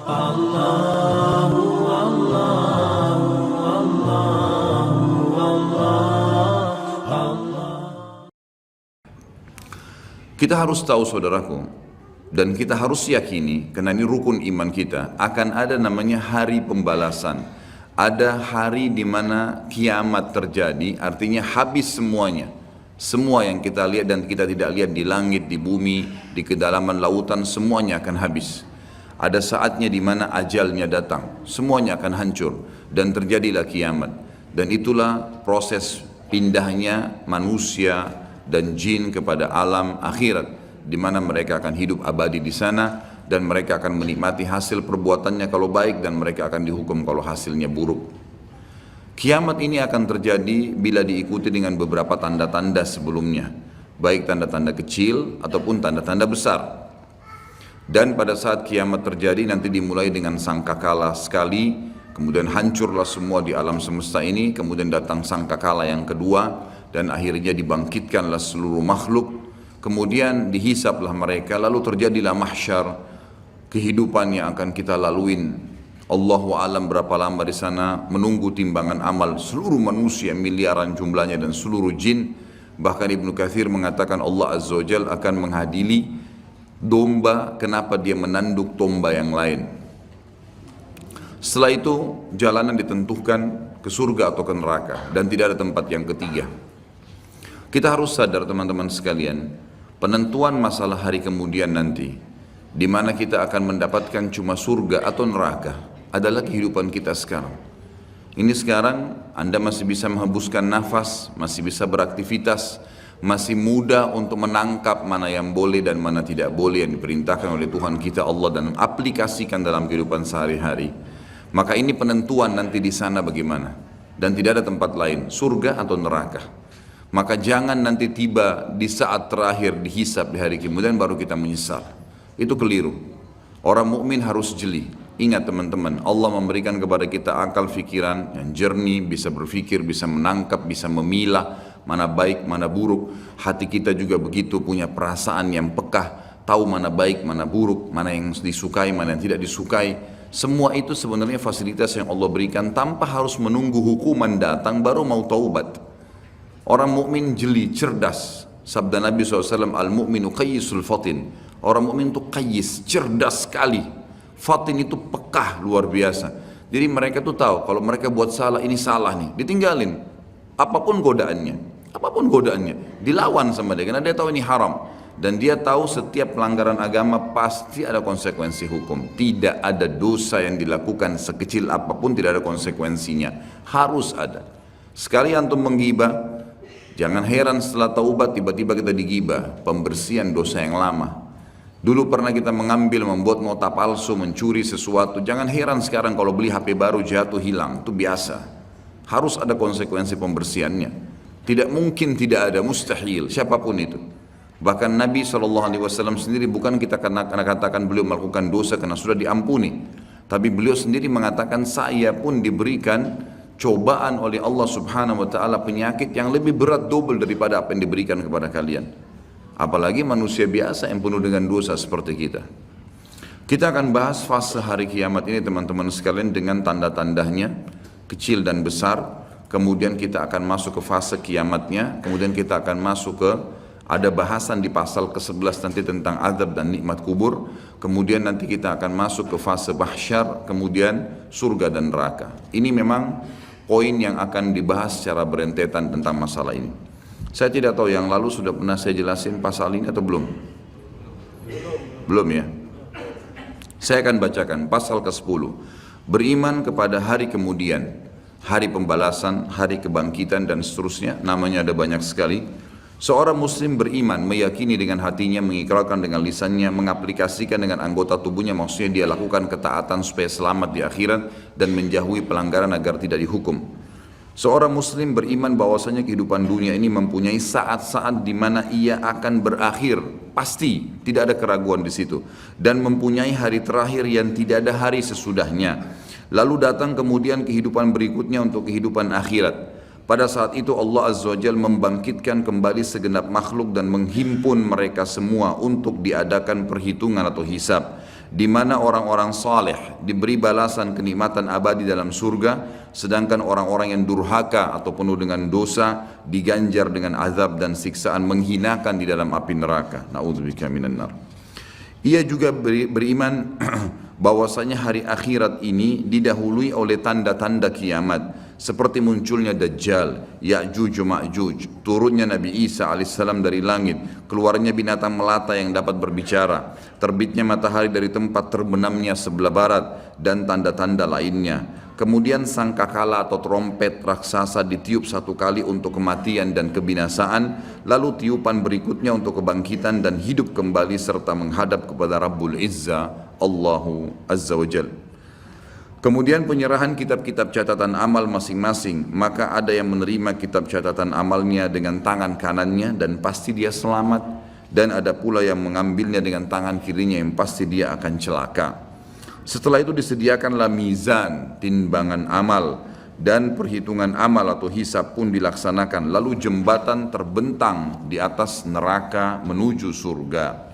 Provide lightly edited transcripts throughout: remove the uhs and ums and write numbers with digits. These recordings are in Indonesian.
Kita harus tahu saudaraku, dan kita harus yakini, karena ini rukun iman kita, akan ada namanya hari pembalasan. Ada hari di mana kiamat terjadi, artinya habis semuanya. Semua yang kita lihat dan kita tidak lihat di langit, di bumi, di kedalaman lautan, semuanya akan habis. Ada saatnya di mana ajalnya datang, semuanya akan hancur dan terjadilah kiamat. Dan itulah proses pindahnya manusia dan jin kepada alam akhirat, di mana mereka akan hidup abadi di sana dan mereka akan menikmati hasil perbuatannya kalau baik, dan mereka akan dihukum kalau hasilnya buruk. Kiamat ini akan terjadi bila diikuti dengan beberapa tanda-tanda sebelumnya, baik tanda-tanda kecil ataupun tanda-tanda besar. Dan pada saat kiamat terjadi nanti dimulai dengan sangkakala sekali, kemudian hancurlah semua di alam semesta ini, kemudian datang sangkakala yang kedua, dan akhirnya dibangkitkanlah seluruh makhluk, kemudian dihisaplah mereka, lalu terjadilah mahsyar, kehidupan yang akan kita laluin. Allahu alam berapa lama di sana, menunggu timbangan amal seluruh manusia miliaran jumlahnya dan seluruh jin. Bahkan Ibnu Katsir mengatakan Allah Azza wa Jalla akan menghadiri domba, kenapa dia menanduk domba yang lain. Setelah itu jalanan ditentukan ke surga atau ke neraka, dan tidak ada tempat yang ketiga. Kita harus sadar teman-teman sekalian, penentuan masalah hari kemudian nanti, di mana kita akan mendapatkan cuma surga atau neraka, adalah kehidupan kita sekarang. Ini sekarang Anda masih bisa menghembuskan nafas, masih bisa beraktivitas, masih muda untuk menangkap mana yang boleh dan mana tidak boleh yang diperintahkan oleh Tuhan kita Allah dan aplikasikan dalam kehidupan sehari-hari. Maka ini penentuan nanti di sana bagaimana, dan tidak ada tempat lain, surga atau neraka. Maka jangan nanti tiba di saat terakhir dihisab di hari kemudian baru kita menyesal. Itu keliru. Orang mukmin harus jeli. Ingat teman-teman, Allah memberikan kepada kita akal fikiran yang jernih, bisa berpikir, bisa menangkap, bisa memilah mana baik, mana buruk. Hati kita juga begitu, punya perasaan yang pekah, tahu mana baik, mana buruk, mana yang disukai, mana yang tidak disukai. Semua itu sebenarnya fasilitas yang Allah berikan tanpa harus menunggu hukuman datang baru mau taubat. Orang mukmin jeli, cerdas. Sabda Nabi SAW, al-mu'minu qayyisul fatin. Orang mukmin itu qayyis, cerdas sekali. Fatin itu pekah luar biasa. Jadi mereka tuh tahu kalau mereka buat salah, ini salah nih, ditinggalin. Apapun godaannya, dilawan sama dia karena dia tahu ini haram. Dan dia tahu setiap pelanggaran agama pasti ada konsekuensi hukum. Tidak ada dosa yang dilakukan sekecil apapun tidak ada konsekuensinya. Harus ada. Sekali antum menggibah, jangan heran setelah taubat tiba-tiba kita digibah, pembersihan dosa yang lama. Dulu pernah kita membuat nota palsu, mencuri sesuatu. Jangan heran sekarang kalau beli HP baru jatuh hilang, itu biasa. Harus ada konsekuensi pembersihannya. Tidak mungkin tidak ada, mustahil, siapapun itu. Bahkan Nabi SAW sendiri bukan kita karena katakan beliau melakukan dosa karena sudah diampuni. Tapi beliau sendiri mengatakan saya pun diberikan cobaan oleh Allah Subhanahu wa taala penyakit yang lebih berat double daripada apa yang diberikan kepada kalian. Apalagi manusia biasa yang penuh dengan dosa seperti kita. Kita akan bahas fase hari kiamat ini teman-teman sekalian dengan tanda-tandanya kecil dan besar. Kemudian kita akan masuk ke fase kiamatnya. Kemudian kita akan masuk ke ada bahasan di pasal ke-11 nanti tentang azab dan nikmat kubur. Kemudian nanti kita akan masuk ke fase mahsyar, kemudian surga dan neraka. Ini memang poin yang akan dibahas secara berentetan tentang masalah ini. Saya tidak tahu yang lalu sudah pernah saya jelasin pasal ini atau belum? Belum ya? Saya akan bacakan pasal ke-10. Beriman kepada hari kemudian, hari pembalasan, hari kebangkitan dan seterusnya. Namanya ada banyak sekali. Seorang muslim beriman, meyakini dengan hatinya, mengikrarkan dengan lisannya, mengaplikasikan dengan anggota tubuhnya, maksudnya dia lakukan ketaatan supaya selamat di akhirat dan menjauhi pelanggaran agar tidak dihukum. Seorang muslim beriman bahwasanya kehidupan dunia ini mempunyai saat-saat di mana ia akan berakhir, pasti, tidak ada keraguan di situ, dan mempunyai hari terakhir yang tidak ada hari sesudahnya. Lalu datang kemudian kehidupan berikutnya untuk kehidupan akhirat. Pada saat itu Allah Azza wa Jalla membangkitkan kembali segenap makhluk dan menghimpun mereka semua untuk diadakan perhitungan atau hisab. di mana orang-orang saleh diberi balasan kenikmatan abadi dalam surga, sedangkan orang-orang yang durhaka atau penuh dengan dosa diganjar dengan azab dan siksaan menghinakan di dalam api neraka. Na'udzubika minan nar. Ia juga beriman bahwasanya hari akhirat ini didahului oleh tanda-tanda kiamat, seperti munculnya Dajjal, Ya'juj Ma'juj, turunnya Nabi Isa alaihissalam dari langit, keluarnya binatang melata yang dapat berbicara, terbitnya matahari dari tempat terbenamnya sebelah barat, dan tanda-tanda lainnya. Kemudian sangkakala atau trompet raksasa ditiup satu kali untuk kematian dan kebinasaan, lalu tiupan berikutnya untuk kebangkitan dan hidup kembali serta menghadap kepada Rabbul Izza, Allahu Azza wa Jal. Kemudian penyerahan kitab-kitab catatan amal masing-masing, maka ada yang menerima kitab catatan amalnya dengan tangan kanannya dan pasti dia selamat, dan ada pula yang mengambilnya dengan tangan kirinya yang pasti dia akan celaka. Setelah itu disediakanlah mizan, timbangan amal, dan perhitungan amal atau hisab pun dilaksanakan, lalu jembatan terbentang di atas neraka menuju surga.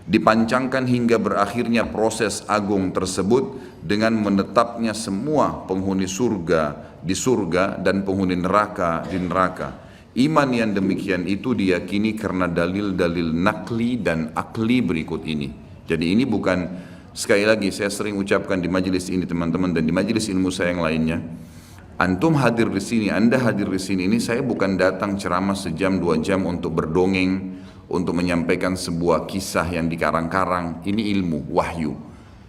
Dipancangkan hingga berakhirnya proses agung tersebut dengan menetapnya semua penghuni surga di surga dan penghuni neraka di neraka. Iman yang demikian itu diyakini karena dalil-dalil nakli dan akli berikut ini. Jadi ini bukan, sekali lagi saya sering ucapkan di majelis ini teman-teman dan di majelis ilmu saya yang lainnya, antum hadir di sini, anda hadir di sini ini, saya bukan datang ceramah sejam 2 jam untuk berdongeng, untuk menyampaikan sebuah kisah yang dikarang-karang. Ini ilmu, wahyu,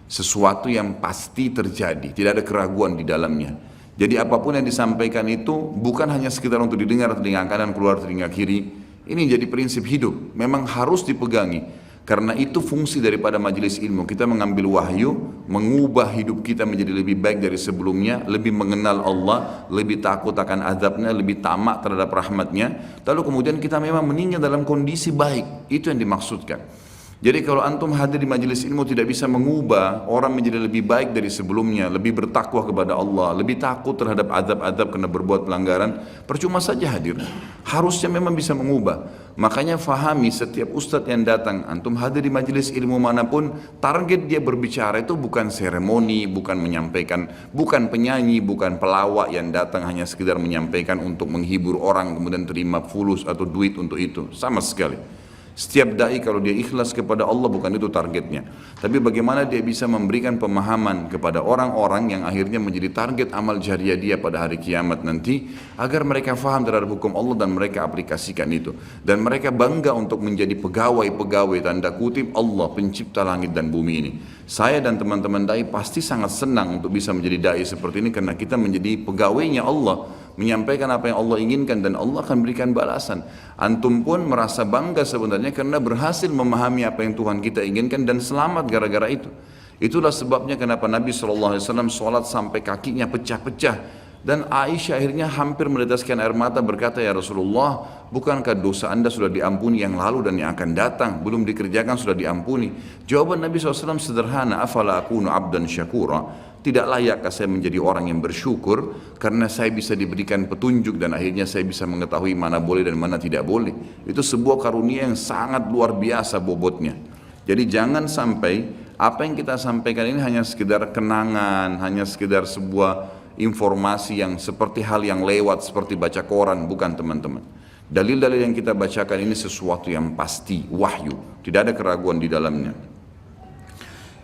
sesuatu yang pasti terjadi, tidak ada keraguan di dalamnya. Jadi apapun yang disampaikan itu bukan hanya sekedar untuk didengar telinga kanan keluar telinga kiri. Ini jadi prinsip hidup, memang harus dipegangi. Karena itu fungsi daripada majelis ilmu, kita mengambil wahyu, mengubah hidup kita menjadi lebih baik dari sebelumnya, lebih mengenal Allah, lebih takut akan azabnya, lebih tamak terhadap rahmatnya, lalu kemudian kita memang meninggal dalam kondisi baik. Itu yang dimaksudkan. Jadi kalau antum hadir di majelis ilmu tidak bisa mengubah orang menjadi lebih baik dari sebelumnya, lebih bertakwa kepada Allah, lebih takut terhadap azab-azab karena berbuat pelanggaran, percuma saja hadir. Harusnya memang bisa mengubah. Makanya fahami setiap ustadz yang datang, antum hadir di majelis ilmu manapun, target dia berbicara itu bukan seremoni, bukan menyampaikan, bukan penyanyi, bukan pelawak yang datang hanya sekedar menyampaikan untuk menghibur orang kemudian terima fulus atau duit untuk itu, sama sekali. Setiap dai kalau dia ikhlas kepada Allah bukan itu targetnya. Tapi bagaimana dia bisa memberikan pemahaman kepada orang-orang yang akhirnya menjadi target amal jariah dia pada hari kiamat nanti, agar mereka faham terhadap hukum Allah dan mereka aplikasikan itu. Dan mereka bangga untuk menjadi pegawai-pegawai tanda kutip Allah pencipta langit dan bumi ini. Saya dan teman-teman dai pasti sangat senang untuk bisa menjadi dai seperti ini karena kita menjadi pegawainya Allah, menyampaikan apa yang Allah inginkan dan Allah akan berikan balasan. Antum pun merasa bangga sebenarnya karena berhasil memahami apa yang Tuhan kita inginkan dan selamat gara-gara itu. Itulah sebabnya kenapa Nabi SAW sholat sampai kakinya pecah-pecah. Dan Aisyah akhirnya hampir meneteskan air mata berkata, ya Rasulullah, bukankah dosa anda sudah diampuni yang lalu dan yang akan datang, belum dikerjakan sudah diampuni? Jawaban Nabi SAW sederhana, afala akunu abdan syakura, tidak layakkah saya menjadi orang yang bersyukur karena saya bisa diberikan petunjuk dan akhirnya saya bisa mengetahui mana boleh dan mana tidak boleh. Itu sebuah karunia yang sangat luar biasa bobotnya. Jadi jangan sampai apa yang kita sampaikan ini hanya sekedar kenangan, hanya sekedar sebuah informasi yang seperti hal yang lewat seperti baca koran, bukan teman-teman. Dalil-dalil yang kita bacakan ini sesuatu yang pasti, wahyu, tidak ada keraguan di dalamnya.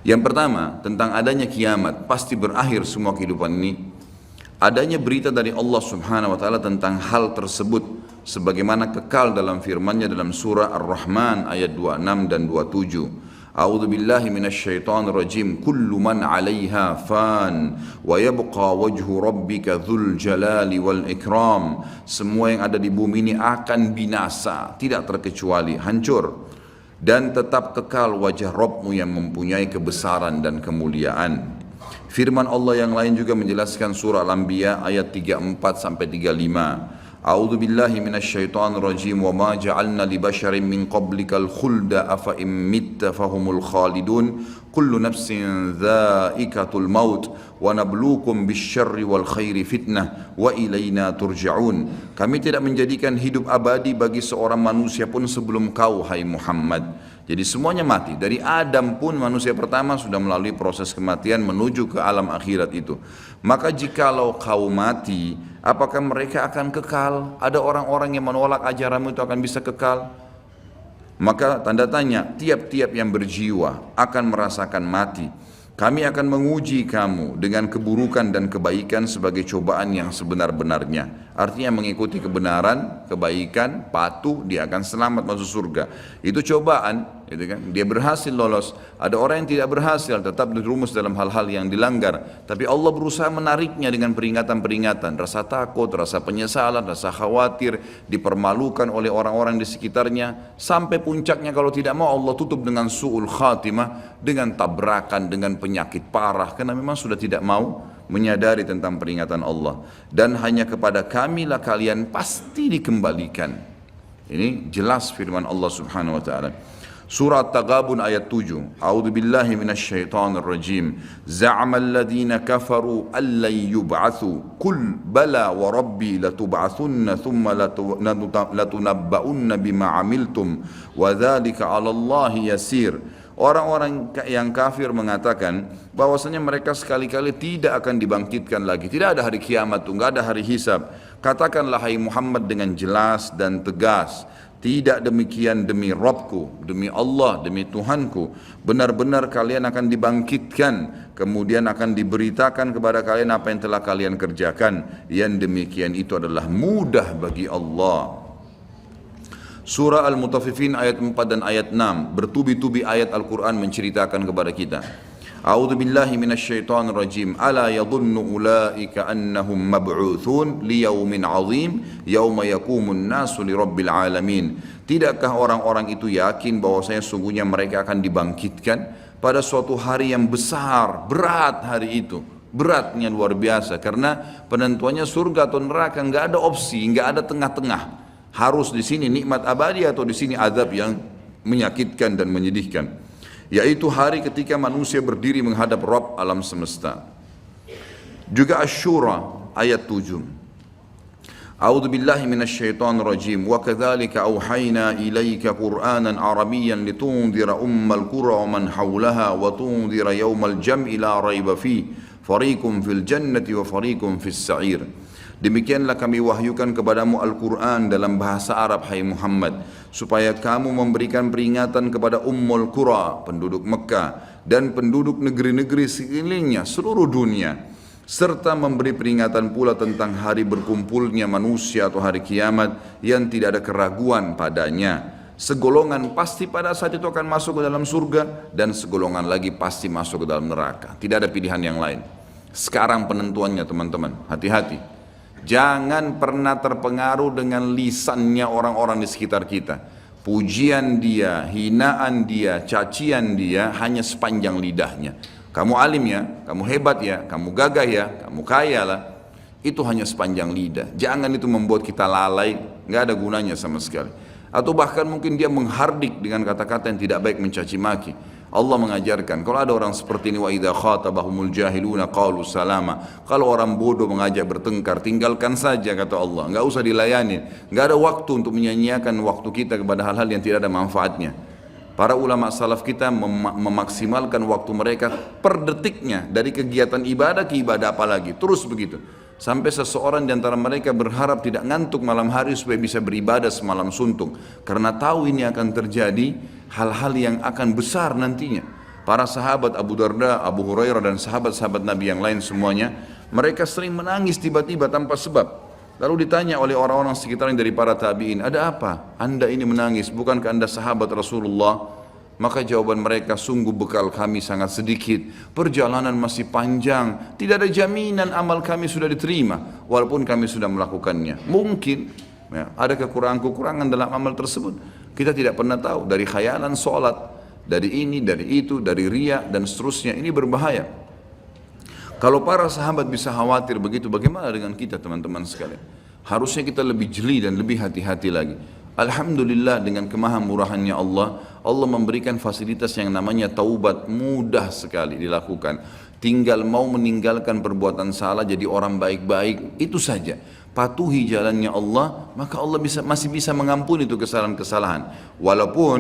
Yang pertama, tentang adanya kiamat, pasti berakhir semua kehidupan ini. Adanya berita dari Allah Subhanahu wa taala tentang hal tersebut sebagaimana kekal dalam firman-Nya dalam surah Ar-Rahman ayat 26 dan 27. A'udzu billahi minasyaitonir rajim. Kullu man 'alaiha fan wa yabqa wajhu rabbika dzul jalali wal ikram. Semua yang ada di bumi ini akan binasa, tidak terkecuali hancur, dan tetap kekal wajah Rabbmu yang mempunyai kebesaran dan kemuliaan. Firman Allah yang lain juga menjelaskan surah Al-Anbiya ayat 34 sampai 35. A'udzu billahi minasyaitonir rajim wa ma ja'alna li basharin min qablikal khulda afa in mitta fahumul khalidun kullu nafsin dha'iqatul maut wa nabluukum bisyarri wal khairi fitnah wa ilaina turja'un. Kami tidak menjadikan hidup abadi bagi seorang manusia pun sebelum kau, hai Muhammad. Jadi semuanya mati. Dari Adam pun manusia pertama sudah melalui proses kematian menuju ke alam akhirat itu. Maka jikalau kau mati, apakah mereka akan kekal? Ada orang-orang yang menolak ajaranmu itu akan bisa kekal? Maka tanda tanya, tiap-tiap yang berjiwa akan merasakan mati. Kami akan menguji kamu dengan keburukan dan kebaikan sebagai cobaan yang sebenar-benarnya. Artinya mengikuti kebenaran, kebaikan, patuh, dia akan selamat masuk surga. Itu cobaan, gitu kan? Dia berhasil lolos. Ada orang yang tidak berhasil, tetap dirumus dalam hal-hal yang dilanggar. Tapi Allah berusaha menariknya dengan peringatan-peringatan. Rasa takut, rasa penyesalan, rasa khawatir, dipermalukan oleh orang-orang di sekitarnya. Sampai puncaknya kalau tidak mau Allah tutup dengan su'ul khatimah, dengan tabrakan, dengan penyakit parah. Karena memang sudah tidak mau menyadari tentang peringatan Allah. Dan hanya kepada kamilah kalian pasti dikembalikan. Ini jelas firman Allah subhanahu wa ta'ala. Surah Taghabun ayat 7. A'udzu billahi minasyaitonir rajim. Za'amal ladzina kafaru allan yub'atsu qul bala wa rabbi latub'atsunna thumma latunabba'unna bima 'amiltum wa dzalika 'ala Allahi yasir. Orang-orang yang kafir mengatakan bahwasanya mereka sekali-kali tidak akan dibangkitkan lagi. Tidak ada hari kiamat, enggak ada hari hisab. Katakanlah hai Muhammad dengan jelas dan tegas, tidak demikian demi Rabbku, demi Allah, demi Tuhanku. Benar-benar kalian akan dibangkitkan, kemudian akan diberitakan kepada kalian apa yang telah kalian kerjakan. Yang demikian itu adalah mudah bagi Allah. Surah Al-Mutaffifin ayat 4 dan ayat 6, bertubi-tubi ayat Al-Quran menceritakan kepada kita. A'udzu billahi minasyaitonir rajim. Ala yadhunnu ulaika annahum mab'utsun liyaumin 'azim yauma yaqumun nasu lirabbil alamin. Tidakkah orang-orang itu yakin bahwasanya sungguhnya mereka akan dibangkitkan pada suatu hari yang besar, berat hari itu. Beratnya luar biasa karena penentuannya surga atau neraka, enggak ada opsi, enggak ada tengah-tengah. Harus di sini nikmat abadi atau di sini azab yang menyakitkan dan menyedihkan. Yaitu hari ketika manusia berdiri menghadap Rabb alam semesta. Juga Asy-Syura ayat 7. A'udzu billahi minasyaitonir rajim. Wa kadzalika auhayna ilaika Qur'anan Arabiyyan litunzira ummal qura wa man haulaha wa tunzira yaumal jam'i la raiba fi fariqun fil jannati wa fariqun fis sa'ir. Demikianlah kami wahyukan kepadamu Al-Quran dalam bahasa Arab, hai Muhammad, supaya kamu memberikan peringatan kepada Ummul Qura, penduduk Mekah, dan penduduk negeri-negeri sekelilingnya, seluruh dunia, serta memberi peringatan pula tentang hari berkumpulnya manusia atau hari kiamat yang tidak ada keraguan padanya. Segolongan pasti pada saat itu akan masuk ke dalam surga, dan segolongan lagi pasti masuk ke dalam neraka. Tidak ada pilihan yang lain. Sekarang penentuannya teman-teman, hati-hati. Jangan pernah terpengaruh dengan lisannya orang-orang di sekitar kita. Pujian dia, hinaan dia, cacian dia hanya sepanjang lidahnya. Kamu alim ya, kamu hebat ya, kamu gagah ya, kamu kaya lah. Itu hanya sepanjang lidah. Jangan itu membuat kita lalai, nggak ada gunanya sama sekali. Atau bahkan mungkin dia menghardik dengan kata-kata yang tidak baik, mencaci maki. Allah mengajarkan, kalau ada orang seperti ini, wa idza khatabahumul jahiluna qalu salama. Kalau orang bodoh mengajak bertengkar, tinggalkan saja kata Allah, enggak usah dilayani. Enggak ada waktu untuk menyanyiakan waktu kita kepada hal-hal yang tidak ada manfaatnya. Para ulama salaf kita memaksimalkan waktu mereka per detiknya, dari kegiatan ibadah ke ibadah apalagi, terus begitu. Sampai seseorang di antara mereka berharap tidak ngantuk malam hari supaya bisa beribadah semalam suntuk. Karena tahu ini akan terjadi hal-hal yang akan besar nantinya. Para sahabat Abu Darda, Abu Hurairah dan sahabat-sahabat Nabi yang lain semuanya, mereka sering menangis tiba-tiba tanpa sebab. Lalu ditanya oleh orang-orang sekitarnya dari para tabi'in, ada apa? Anda ini menangis, bukankah Anda sahabat Rasulullah? Maka jawaban mereka, sungguh bekal kami sangat sedikit, perjalanan masih panjang, tidak ada jaminan amal kami sudah diterima, walaupun kami sudah melakukannya. Mungkin ya, ada kekurangan-kekurangan dalam amal tersebut. Kita tidak pernah tahu, dari khayalan sholat, dari ini, dari itu, dari riya, dan seterusnya, ini berbahaya. Kalau para sahabat bisa khawatir begitu, bagaimana dengan kita teman-teman sekalian? Harusnya kita lebih jeli dan lebih hati-hati lagi. Alhamdulillah dengan kemahamurahannya Allah, Allah memberikan fasilitas yang namanya taubat, mudah sekali dilakukan. Tinggal mau meninggalkan perbuatan salah, jadi orang baik-baik, itu saja. Patuhi jalannya Allah, maka Allah masih bisa mengampuni itu kesalahan-kesalahan. Walaupun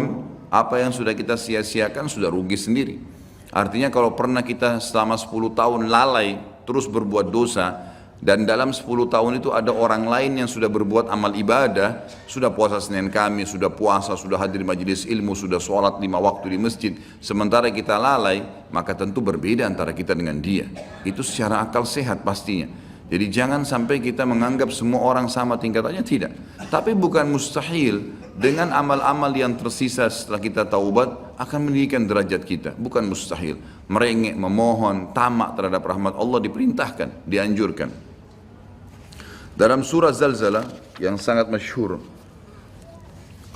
apa yang sudah kita sia-siakan sudah rugi sendiri. Artinya kalau pernah kita selama 10 tahun lalai terus berbuat dosa, dan dalam 10 tahun itu ada orang lain yang sudah berbuat amal ibadah, sudah puasa Senin Kamis, sudah puasa, sudah hadir majelis ilmu, sudah sholat 5 waktu di masjid, sementara kita lalai, maka tentu berbeda antara kita dengan dia. Itu secara akal sehat pastinya. Jadi jangan sampai kita menganggap semua orang sama tingkatannya, tidak. Tapi bukan mustahil dengan amal-amal yang tersisa setelah kita taubat akan meninggikan derajat kita, bukan mustahil. Merengek, memohon, tamak terhadap rahmat Allah diperintahkan, dianjurkan. Dalam surah Zalzalah yang sangat masyhur,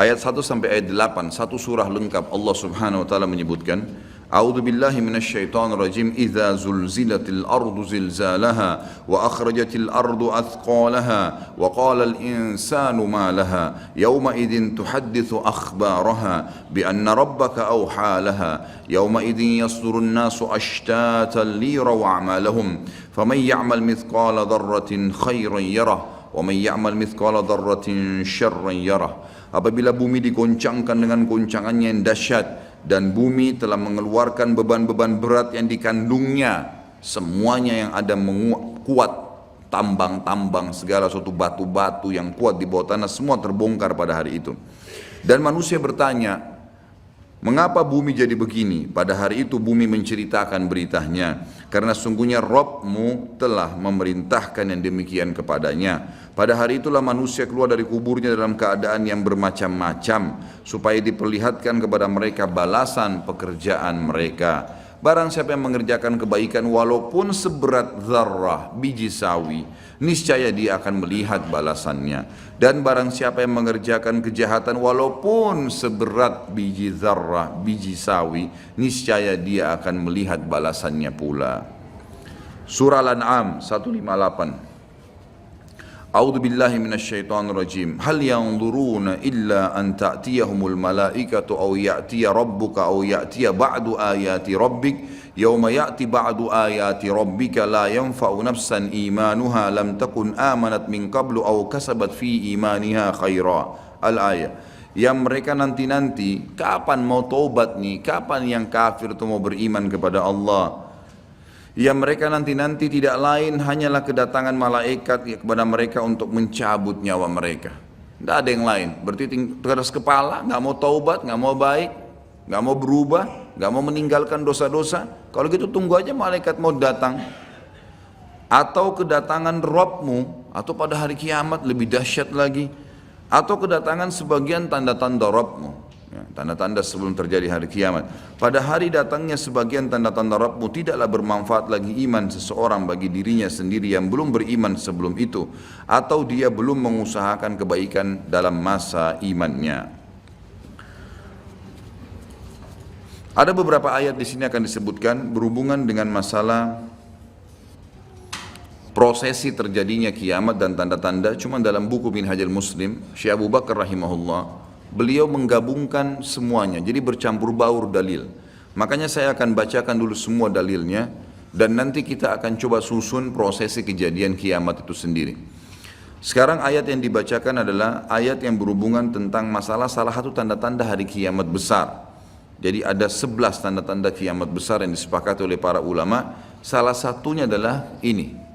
ayat 1 sampai ayat 8, satu surah lengkap, Allah Subhanahu wa taala menyebutkan, A'udzu billahi minasyaitonir rajim, idza zulzilatil ardu zilzalaha wa akhrajatil ardu athqalaha wa qala al insanu ma laha yawma idzin tuhadditsu akhbaraha bi anna rabbaka awha laha yawma idzin yasdurun nasu ashtatan liyaraw a'malahum faman ya'mal mithqala dharratin khairan yarah wa man ya'mal mithqala dharratin syarran yarah. Apabila bumi digoncangkan dengan goncangannya yang dahsyat dan bumi telah mengeluarkan beban-beban berat yang dikandungnya, semuanya yang ada kuat, tambang-tambang, segala suatu batu-batu yang kuat di bawah tanah, semua terbongkar pada hari itu. Dan manusia bertanya, mengapa bumi jadi begini? Pada hari itu bumi menceritakan beritanya, karena sungguhnya Rabbmu telah memerintahkan yang demikian kepadanya. Pada hari itulah manusia keluar dari kuburnya dalam keadaan yang bermacam-macam, supaya diperlihatkan kepada mereka balasan pekerjaan mereka. Barang siapa yang mengerjakan kebaikan walaupun seberat zarrah, biji sawi, niscaya dia akan melihat balasannya. Dan barang siapa yang mengerjakan kejahatan walaupun seberat biji zarrah, biji sawi, niscaya dia akan melihat balasannya pula. Surah Al-An'am 158. A'udzu billahi minasyaitonir rajim. Hal yanzuruna illa an ta'tiyahumul malaikatu aw ya'tiya rabbuka aw ya'tiya ba'du ayati rabbik yawma ya'ti ba'du ayati rabbika la yanfa'u nafsan imanuha lam takun amanat min qablu aw kasabat fi imaniha khaira. Al-ayah. Yang mereka nanti-nanti, kapan mau taubat nih? Kapan yang kafir itu mau beriman kepada Allah? Yang mereka nanti-nanti tidak lain hanyalah kedatangan malaikat kepada mereka untuk mencabut nyawa mereka. Tidak ada yang lain. Berarti keras kepala, nggak mau taubat, nggak mau baik, nggak mau berubah, nggak mau meninggalkan dosa-dosa. Kalau gitu tunggu aja malaikat mau datang. Atau kedatangan Rabbmu, atau pada hari kiamat lebih dahsyat lagi. Atau kedatangan sebagian tanda-tanda Rabbmu. Ya, tanda-tanda sebelum terjadi hari kiamat. Pada hari datangnya sebagian tanda-tanda Rabbmu, tidaklah bermanfaat lagi iman seseorang bagi dirinya sendiri yang belum beriman sebelum itu, atau dia belum mengusahakan kebaikan dalam masa imannya. Ada beberapa ayat di sini akan disebutkan berhubungan dengan masalah prosesi terjadinya kiamat dan tanda-tanda. Cuma dalam buku Minhajul Muslim, Syekh Abu Bakar rahimahullah, beliau menggabungkan semuanya, jadi bercampur baur dalil. Makanya saya akan bacakan dulu semua dalilnya, dan nanti kita akan coba susun prosesi kejadian kiamat itu sendiri. Sekarang ayat yang dibacakan adalah ayat yang berhubungan tentang masalah salah satu tanda-tanda hari kiamat besar. Jadi ada 11 tanda-tanda kiamat besar yang disepakati oleh para ulama. Salah satunya adalah ini.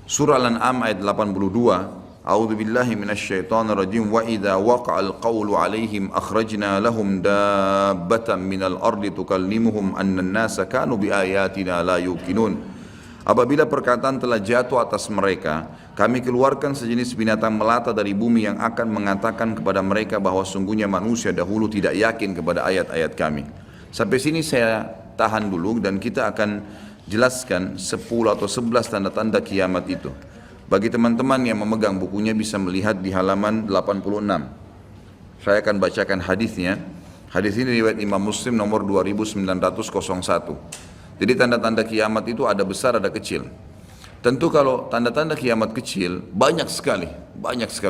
Surah Al-An'am ayat 82. A'udzu billahi minasyaitonir rajim. Wa idza waqa'al qawlu 'alaihim akhrajna lahum dabbatan minal ardi tukallimuhum anna an-nasa kanu biayatina la yuqinun. Apabila perkataan telah jatuh atas mereka, kami keluarkan sejenis binatang melata dari bumi yang akan mengatakan kepada mereka bahwa sungguhnya manusia dahulu tidak yakin kepada ayat-ayat kami. Sampai sini saya tahan dulu dan kita akan jelaskan 10 atau 11 tanda-tanda kiamat itu. Bagi teman-teman yang memegang bukunya bisa melihat di halaman 86. Saya akan bacakan hadisnya. Hadis ini riwayat Imam Muslim nomor 2901. Jadi tanda-tanda kiamat itu ada besar ada kecil. Tentu kalau tanda-tanda kiamat kecil banyak sekali.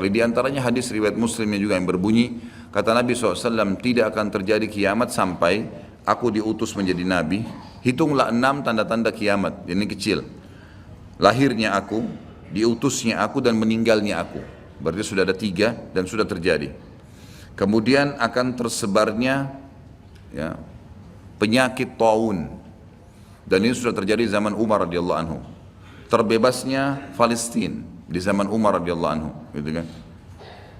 Di antaranya hadis riwayat Muslimnya juga yang berbunyi, Kata Nabi SAW, tidak akan terjadi kiamat sampai aku diutus menjadi Nabi. Hitunglah 6 tanda-tanda kiamat, ini kecil. Lahirnya aku, diutusnya aku, dan meninggalnya aku. Berarti sudah ada 3 dan sudah terjadi. Kemudian akan tersebarnya ya, penyakit taun. Dan ini sudah terjadi zaman Umar radhiyallahu anhu. Terbebasnya Palestina di zaman Umar radhiyallahu anhu, gitu kan.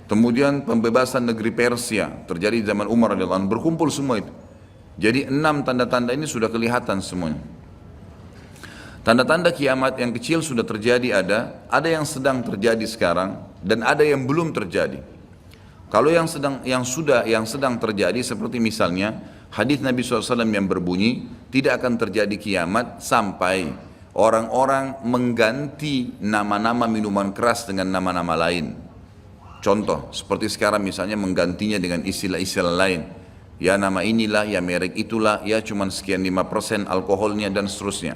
Kemudian pembebasan negeri Persia terjadi di zaman Umar radhiyallahu anhu. Berkumpul semua itu. Jadi 6 tanda-tanda ini sudah kelihatan semuanya. Tanda-tanda kiamat yang kecil sudah terjadi, ada yang sedang terjadi sekarang dan ada yang belum terjadi. Kalau yang sedang terjadi seperti misalnya hadis Nabi SAW yang berbunyi, tidak akan terjadi kiamat sampai orang-orang mengganti nama-nama minuman keras dengan nama-nama lain. Contoh, seperti sekarang misalnya menggantinya dengan istilah-istilah lain. Ya nama inilah, ya merek itulah, ya cuman sekian 5% alkoholnya dan seterusnya.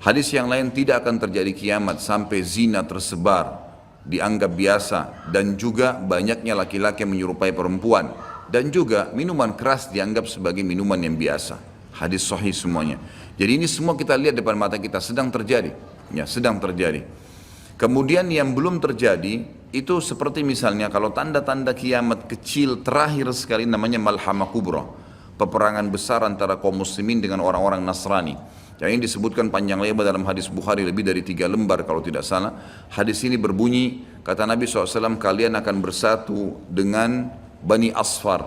Hadis yang lain, tidak akan terjadi kiamat sampai zina tersebar, dianggap biasa, dan juga banyaknya laki-laki yang menyerupai perempuan, dan juga minuman keras dianggap sebagai minuman yang biasa. Hadis sahih semuanya. Jadi ini semua kita lihat depan mata kita sedang terjadi, ya sedang terjadi. Kemudian yang belum terjadi itu seperti misalnya kalau tanda-tanda kiamat kecil terakhir sekali namanya Malhamah Kubra, peperangan besar antara kaum muslimin dengan orang-orang Nasrani. Yang ini disebutkan panjang lebar dalam hadis Bukhari, lebih dari 3 lembar kalau tidak salah. Hadis ini berbunyi, kata Nabi SAW, kalian akan bersatu dengan Bani Asfar.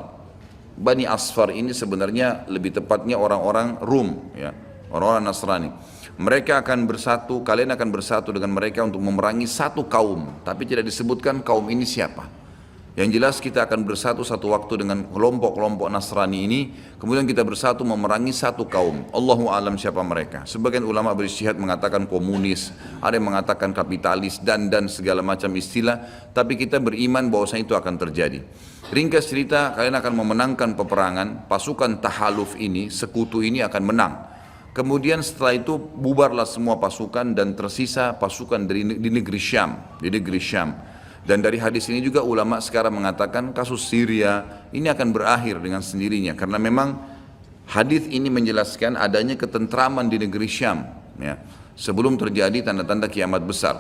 Bani Asfar ini sebenarnya lebih tepatnya orang-orang Rum, ya, orang-orang Nasrani. Mereka akan bersatu, kalian akan bersatu dengan mereka untuk memerangi satu kaum, tapi tidak disebutkan kaum ini siapa. Yang jelas kita akan bersatu satu waktu dengan kelompok-kelompok Nasrani ini, kemudian kita bersatu memerangi satu kaum. Allahu alam siapa mereka. Sebagian ulama berijtihad mengatakan komunis, ada yang mengatakan kapitalis dan segala macam istilah, tapi kita beriman bahwasanya itu akan terjadi. Ringkas cerita, kalian akan memenangkan peperangan, pasukan tahaluf ini, sekutu ini akan menang. Kemudian setelah itu bubarlah semua pasukan dan tersisa pasukan di negeri Syam, Dan dari hadis ini juga ulama sekarang mengatakan kasus Syria ini akan berakhir dengan sendirinya, karena memang hadis ini menjelaskan adanya ketentraman di negeri Syam, ya, sebelum terjadi tanda-tanda kiamat besar.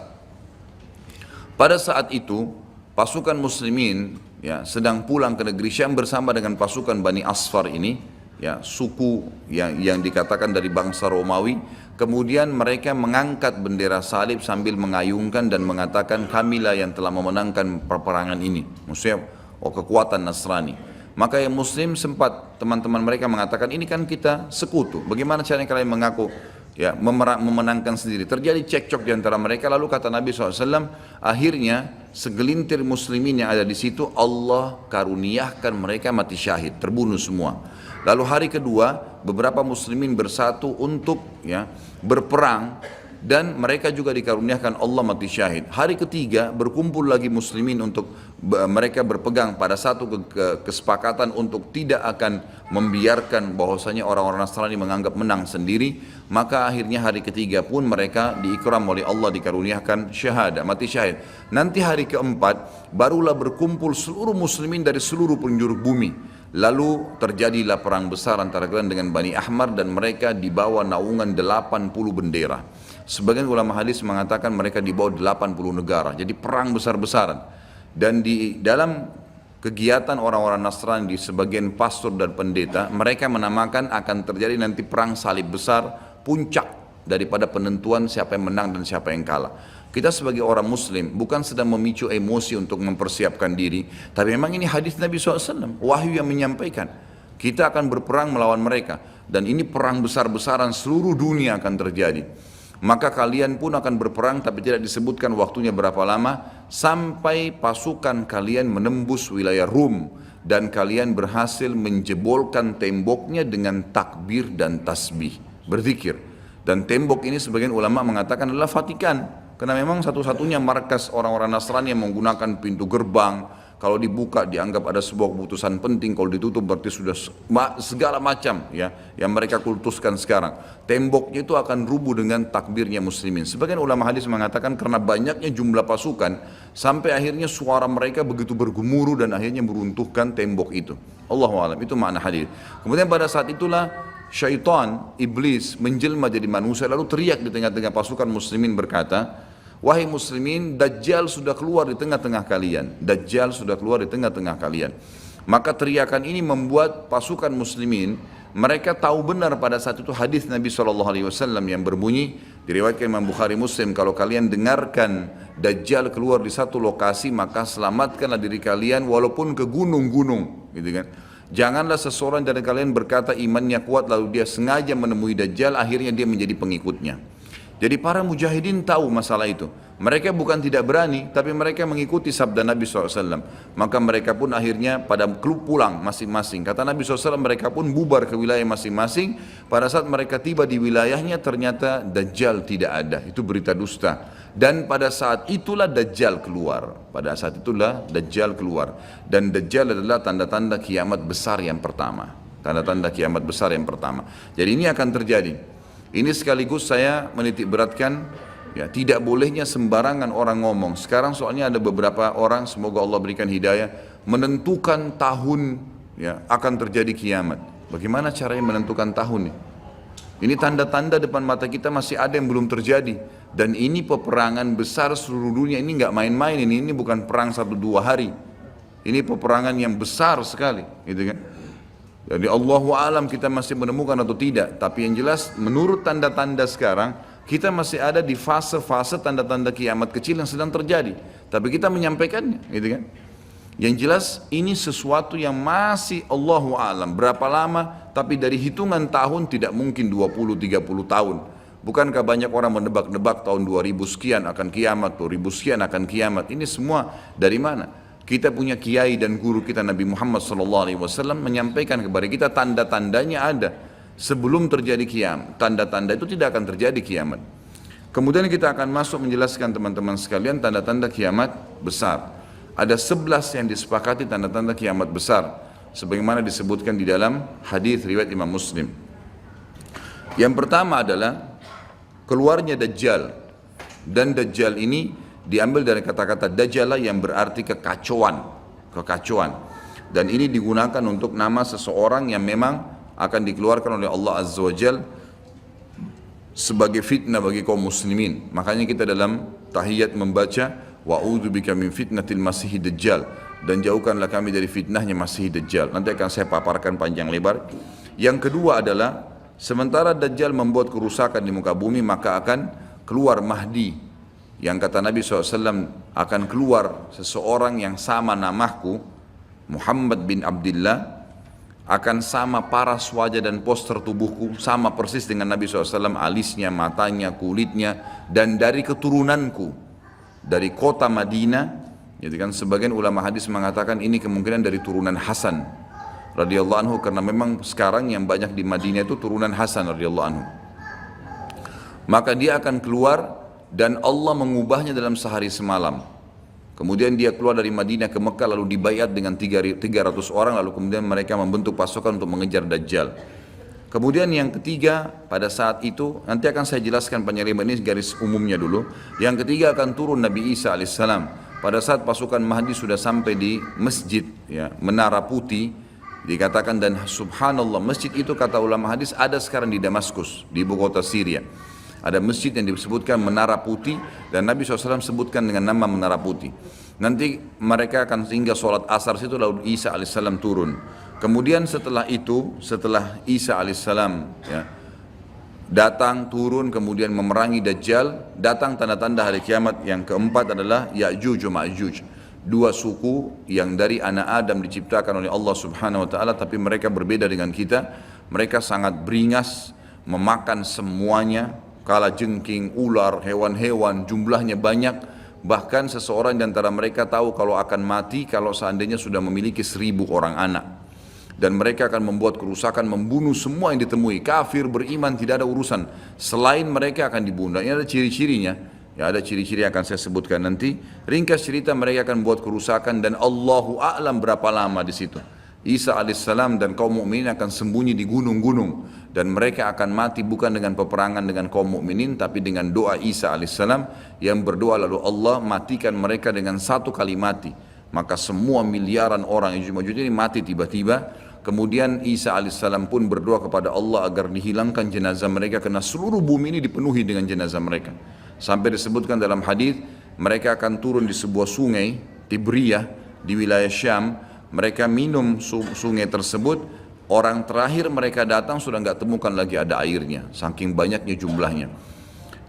Pada saat itu pasukan muslimin, ya, sedang pulang ke negeri Syam bersama dengan pasukan Bani Asfar ini, ya, suku yang dikatakan dari bangsa Romawi. Kemudian mereka mengangkat bendera salib sambil mengayunkan dan mengatakan, kamilah yang telah memenangkan peperangan ini. Maksudnya kekuatan Nasrani. Maka yang muslim sempat teman-teman mereka mengatakan, ini kan kita sekutu, bagaimana caranya kalian mengaku ya memenangkan sendiri. Terjadi cekcok di antara mereka. Lalu kata Nabi SAW, akhirnya segelintir muslimin yang ada di situ Allah karuniakan mereka mati syahid, terbunuh semua. Lalu hari kedua beberapa muslimin bersatu untuk ya berperang dan mereka juga dikaruniakan Allah mati syahid. Hari ketiga berkumpul lagi muslimin untuk mereka berpegang pada satu kesepakatan untuk tidak akan membiarkan bahwasanya orang-orang Nasrani menganggap menang sendiri. Maka akhirnya hari ketiga pun mereka diikram oleh Allah, dikaruniakan syahadah, mati syahid. Nanti hari keempat barulah berkumpul seluruh muslimin dari seluruh penjuru bumi. Lalu terjadilah perang besar antara kalian dengan Bani Ahmar dan mereka dibawa naungan 80 bendera. Sebagian ulama hadis mengatakan mereka dibawa 80 negara. Jadi perang besar-besaran. Dan di dalam kegiatan orang-orang Nasrani di sebagian pastor dan pendeta, mereka menamakan akan terjadi nanti perang salib besar, puncak daripada penentuan siapa yang menang dan siapa yang kalah. Kita sebagai orang muslim bukan sedang memicu emosi untuk mempersiapkan diri, tapi memang ini hadis Nabi SAW, wahyu yang menyampaikan kita akan berperang melawan mereka, dan ini perang besar-besaran seluruh dunia akan terjadi. Maka kalian pun akan berperang, tapi tidak disebutkan waktunya berapa lama, sampai pasukan kalian menembus wilayah Rum dan kalian berhasil menjebolkan temboknya dengan takbir dan tasbih, berzikir. Dan tembok ini sebagian ulama mengatakan adalah Vatikan, karena memang satu-satunya markas orang-orang Nasrani yang menggunakan pintu gerbang, kalau dibuka dianggap ada sebuah keputusan penting, kalau ditutup berarti sudah segala macam ya yang mereka kultuskan sekarang. Temboknya itu akan rubuh dengan takbirnya muslimin. Sebagian ulama hadis mengatakan karena banyaknya jumlah pasukan sampai akhirnya suara mereka begitu bergemuruh dan akhirnya meruntuhkan tembok itu. Allahu a'lam, itu makna hadis. Kemudian pada saat itulah syaitan, iblis menjelma jadi manusia lalu teriak di tengah-tengah pasukan muslimin berkata, wahai muslimin, Dajjal sudah keluar di tengah-tengah kalian. Dajjal sudah keluar di tengah-tengah kalian. Maka teriakan ini membuat pasukan muslimin, mereka tahu benar pada saat itu hadis Nabi SAW yang berbunyi, diriwayatkan Imam Bukhari Muslim, kalau kalian dengarkan Dajjal keluar di satu lokasi, maka selamatkanlah diri kalian walaupun ke gunung-gunung. Gitu kan. Janganlah seseorang dari kalian berkata imannya kuat lalu dia sengaja menemui Dajjal, akhirnya dia menjadi pengikutnya. Jadi para mujahidin tahu masalah itu. Mereka bukan tidak berani, tapi mereka mengikuti sabda Nabi SAW. Maka mereka pun akhirnya pada klub pulang masing-masing. Kata Nabi SAW, mereka pun bubar ke wilayah masing-masing. Pada saat mereka tiba di wilayahnya, ternyata Dajjal tidak ada. Itu berita dusta. Dan pada saat itulah Dajjal keluar. Pada saat itulah Dajjal keluar. Dan Dajjal adalah tanda-tanda kiamat besar yang pertama. Tanda-tanda kiamat besar yang pertama. Jadi ini akan terjadi. Ini sekaligus saya menitik beratkan, ya, tidak bolehnya sembarangan orang ngomong. Sekarang soalnya ada beberapa orang, semoga Allah berikan hidayah, menentukan tahun ya akan terjadi kiamat. Bagaimana caranya menentukan tahun nih? Ini tanda-tanda depan mata kita masih ada yang belum terjadi. Dan ini peperangan besar seluruh dunia, ini nggak main-main, ini bukan perang 1-2 hari. Ini peperangan yang besar sekali, gitu kan? Jadi Allahu alam kita masih menemukan atau tidak. Tapi yang jelas menurut tanda-tanda sekarang kita masih ada di fase-fase tanda-tanda kiamat kecil yang sedang terjadi. Tapi kita menyampaikannya, gitu kan? Yang jelas ini sesuatu yang masih Allahu alam. Berapa lama? Tapi dari hitungan tahun tidak mungkin 20-30 tahun. Bukankah banyak orang menebak-nebak tahun 2000 sekian akan kiamat, 2000 sekian akan kiamat. Ini semua dari mana? Kita punya kiai dan guru kita Nabi Muhammad SAW menyampaikan kepada kita tanda-tandanya ada sebelum terjadi kiamat. Tanda-tanda itu tidak akan terjadi kiamat. Kemudian kita akan masuk menjelaskan teman-teman sekalian tanda-tanda kiamat besar. Ada 11 yang disepakati tanda-tanda kiamat besar, sebagaimana disebutkan di dalam hadis riwayat Imam Muslim. Yang pertama adalah keluarnya Dajjal. Dan Dajjal ini diambil dari kata-kata Dajjala yang berarti kekacauan. Dan ini digunakan untuk nama seseorang yang memang akan dikeluarkan oleh Allah Azza wa Jal sebagai fitnah bagi kaum muslimin. Makanya kita dalam tahiyat membaca wa'udzubika min fitnatil masiihid dajjal, dan jauhkanlah kami dari fitnahnya Masih Dajjal. Nanti akan saya paparkan panjang lebar. Yang kedua adalah sementara Dajjal membuat kerusakan di muka bumi, maka akan keluar Mahdi. Yang kata Nabi SAW, akan keluar seseorang yang sama namaku, Muhammad bin Abdullah, akan sama paras wajah dan poster tubuhku, sama persis dengan Nabi SAW, alisnya, matanya, kulitnya, dan dari keturunanku, dari kota Madinah. Jadi kan sebagian ulama hadis mengatakan ini kemungkinan dari turunan Hasan radhiyallahu anhu, karena memang sekarang yang banyak di Madinah itu turunan Hasan radhiyallahu anhu. Maka dia akan keluar dan Allah mengubahnya dalam sehari semalam. Kemudian dia keluar dari Madinah ke Mekah lalu dibayat dengan 300 orang, lalu kemudian mereka membentuk pasukan untuk mengejar Dajjal. Kemudian yang ketiga, pada saat itu nanti akan saya jelaskan penyelidikan ini garis umumnya dulu. Yang ketiga akan turun Nabi Isa alaihissalam. Pada saat pasukan Mahdi sudah sampai di masjid ya, Menara Putih, dikatakan, dan subhanallah masjid itu kata ulama hadis ada sekarang di Damaskus, di ibu kota Syria. Ada masjid yang disebutkan Menara Putih, dan Nabi SAW sebutkan dengan nama Menara Putih. Nanti mereka akan singgah sholat asar situ, lalu Isa alaihissalam turun. Kemudian setelah itu, setelah Isa alaihissalam ya, datang turun kemudian memerangi Dajjal, datang tanda-tanda hari kiamat. Yang keempat adalah Ya'juj wa Ma'juj, dua suku yang dari anak Adam diciptakan oleh Allah Subhanahu wa taala, tapi mereka berbeda dengan kita. Mereka sangat beringas, memakan semuanya, kala jengking, ular, hewan-hewan, jumlahnya banyak. Bahkan seseorang di antara mereka tahu kalau akan mati kalau seandainya sudah memiliki 1000 orang anak. Dan mereka akan membuat kerusakan, membunuh semua yang ditemui. Kafir, beriman, tidak ada urusan. Selain mereka akan dibunuh. Ini ada ciri-cirinya. Ya, ada ciri-ciri yang akan saya sebutkan nanti. Ringkas cerita, mereka akan buat kerusakan dan Allahu a'lam berapa lama di situ. Isa alaihissalam dan kaum mukminin akan sembunyi di gunung-gunung dan mereka akan mati bukan dengan peperangan dengan kaum mukminin tapi dengan doa Isa alaihissalam yang berdoa lalu Allah matikan mereka dengan satu kali mati. Maka semua miliaran orang yang Ya'juj ini mati tiba-tiba. Kemudian Isa alaihissalam pun berdoa kepada Allah agar dihilangkan jenazah mereka karena seluruh bumi ini dipenuhi dengan jenazah mereka. Sampai disebutkan dalam hadis mereka akan turun di sebuah sungai Tibriyah di wilayah Syam. Mereka minum sungai tersebut, orang terakhir mereka datang sudah nggak temukan lagi ada airnya, saking banyaknya jumlahnya.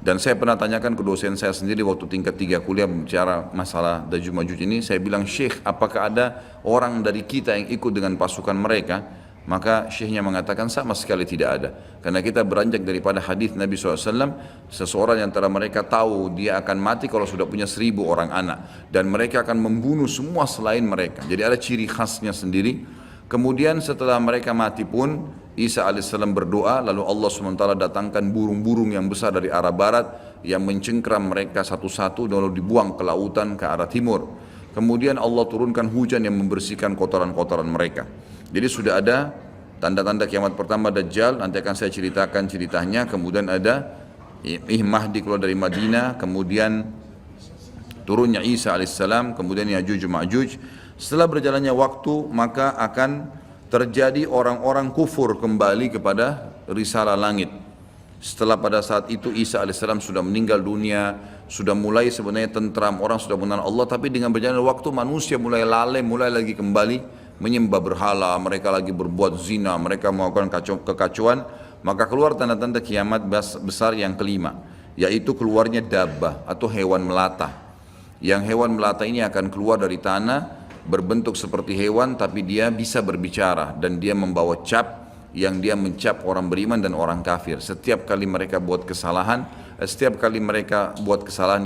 Dan saya pernah tanyakan ke dosen saya sendiri waktu tingkat 3 kuliah bicara masalah Ya'juj Ma'juj ini, saya bilang, Syekh, apakah ada orang dari kita yang ikut dengan pasukan mereka? Maka syekhnya mengatakan sama sekali tidak ada. Karena kita beranjak daripada hadis Nabi SAW, seseorang yang antara mereka tahu dia akan mati kalau sudah punya 1000 orang anak. Dan mereka akan membunuh semua selain mereka. Jadi ada ciri khasnya sendiri. Kemudian setelah mereka mati pun, Isa alaihissalam berdoa, lalu Allah SWT datangkan burung-burung yang besar dari arah barat, yang mencengkram mereka satu-satu, lalu dibuang ke lautan ke arah timur. Kemudian Allah turunkan hujan yang membersihkan kotoran-kotoran mereka. Jadi sudah ada tanda-tanda kiamat pertama Dajjal, nanti akan saya ceritakan ceritanya. Kemudian ada Mahdi keluar dari Madinah, kemudian turunnya Isa alaihissalam, kemudian Ya'juj Ma'juj. Setelah berjalannya waktu maka akan terjadi orang-orang kufur kembali kepada risalah langit. Setelah pada saat itu Isa alaihissalam sudah meninggal dunia, sudah mulai sebenarnya tentram, orang sudah mengenal Allah, tapi dengan berjalannya waktu manusia mulai lalai, mulai lagi kembali menyembah berhala, mereka lagi berbuat zina, mereka melakukan kekacauan. Maka keluar tanda-tanda kiamat besar yang kelima, yaitu keluarnya dabbah atau hewan melata. Yang hewan melata ini akan keluar dari tanah, berbentuk seperti hewan tapi dia bisa berbicara dan dia membawa cap yang dia mencap orang beriman dan orang kafir. Setiap kali mereka buat kesalahan,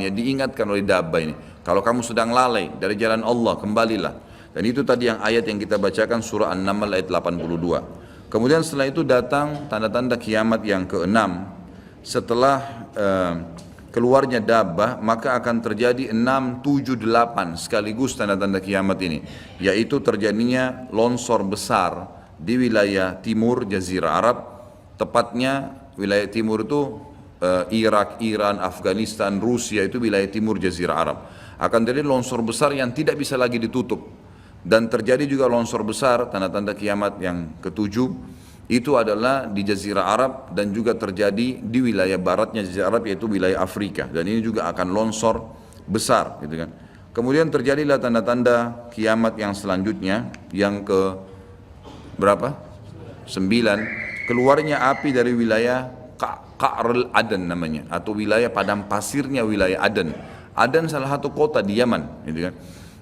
ya diingatkan oleh dabbah ini, kalau kamu sedang lalai dari jalan Allah, kembalilah. Dan itu tadi yang ayat yang kita bacakan surah An-Naml ayat 82. Kemudian setelah itu datang tanda-tanda kiamat yang keenam. Setelah keluarnya dabbah maka akan terjadi 6, 7, 8 sekaligus tanda-tanda kiamat ini. Yaitu terjadinya longsor besar di wilayah timur Jazirah Arab. Tepatnya wilayah timur itu Irak, Iran, Afghanistan, Rusia, itu wilayah timur Jazirah Arab. Akan terjadi longsor besar yang tidak bisa lagi ditutup. Dan terjadi juga longsor besar, tanda-tanda kiamat yang ketujuh, itu adalah di Jazirah Arab dan juga terjadi di wilayah baratnya Jazirah Arab, yaitu wilayah Afrika. Dan ini juga akan longsor besar, gitu kan. Kemudian terjadilah tanda-tanda kiamat yang selanjutnya, yang ke berapa? 9. Keluarnya api dari wilayah Qa'rul Aden namanya, atau wilayah padang pasirnya wilayah Aden. Aden salah satu kota di Yaman, gitu kan.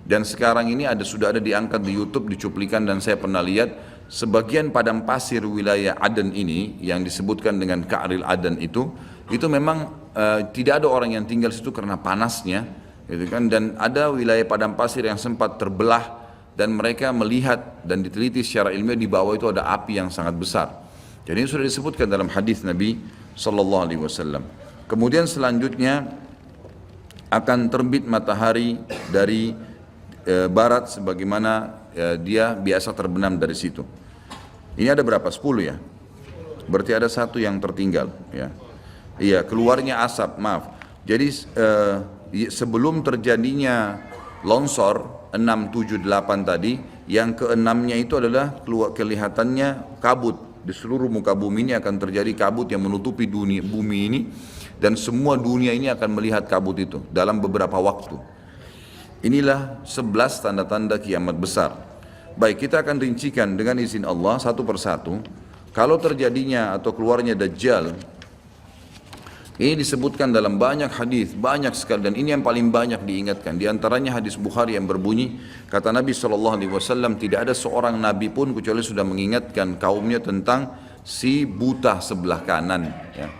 Dan sekarang ini sudah ada diangkat di YouTube, dicuplikan, dan saya pernah lihat sebagian padang pasir wilayah Aden ini yang disebutkan dengan Qa'rul Aden itu memang tidak ada orang yang tinggal situ karena panasnya, gitu kan. Dan ada wilayah padang pasir yang sempat terbelah dan mereka melihat dan diteliti secara ilmiah di bawah itu ada api yang sangat besar. Jadi ini sudah disebutkan dalam hadis Nabi Sallallahu Alaihi Wasallam. Kemudian selanjutnya akan terbit matahari dari barat sebagaimana dia biasa terbenam dari situ. Ini ada berapa? 10 ya? Berarti ada satu yang tertinggal ya. Iya, keluarnya asap, maaf. Jadi sebelum terjadinya longsor 6, 7, 8 tadi, yang keenamnya itu adalah kelihatannya kabut. Di seluruh muka bumi ini akan terjadi kabut yang menutupi bumi ini, dan semua dunia ini akan melihat kabut itu dalam beberapa waktu. Inilah 11 tanda-tanda kiamat besar. Baik, kita akan rincikan dengan izin Allah satu persatu. Kalau terjadinya atau keluarnya Dajjal, ini disebutkan dalam banyak hadis, banyak sekali, dan ini yang paling banyak diingatkan. Di antaranya hadis Bukhari yang berbunyi, kata Nabi SAW, tidak ada seorang Nabi pun kecuali sudah mengingatkan kaumnya tentang si buta sebelah kanan. Ya.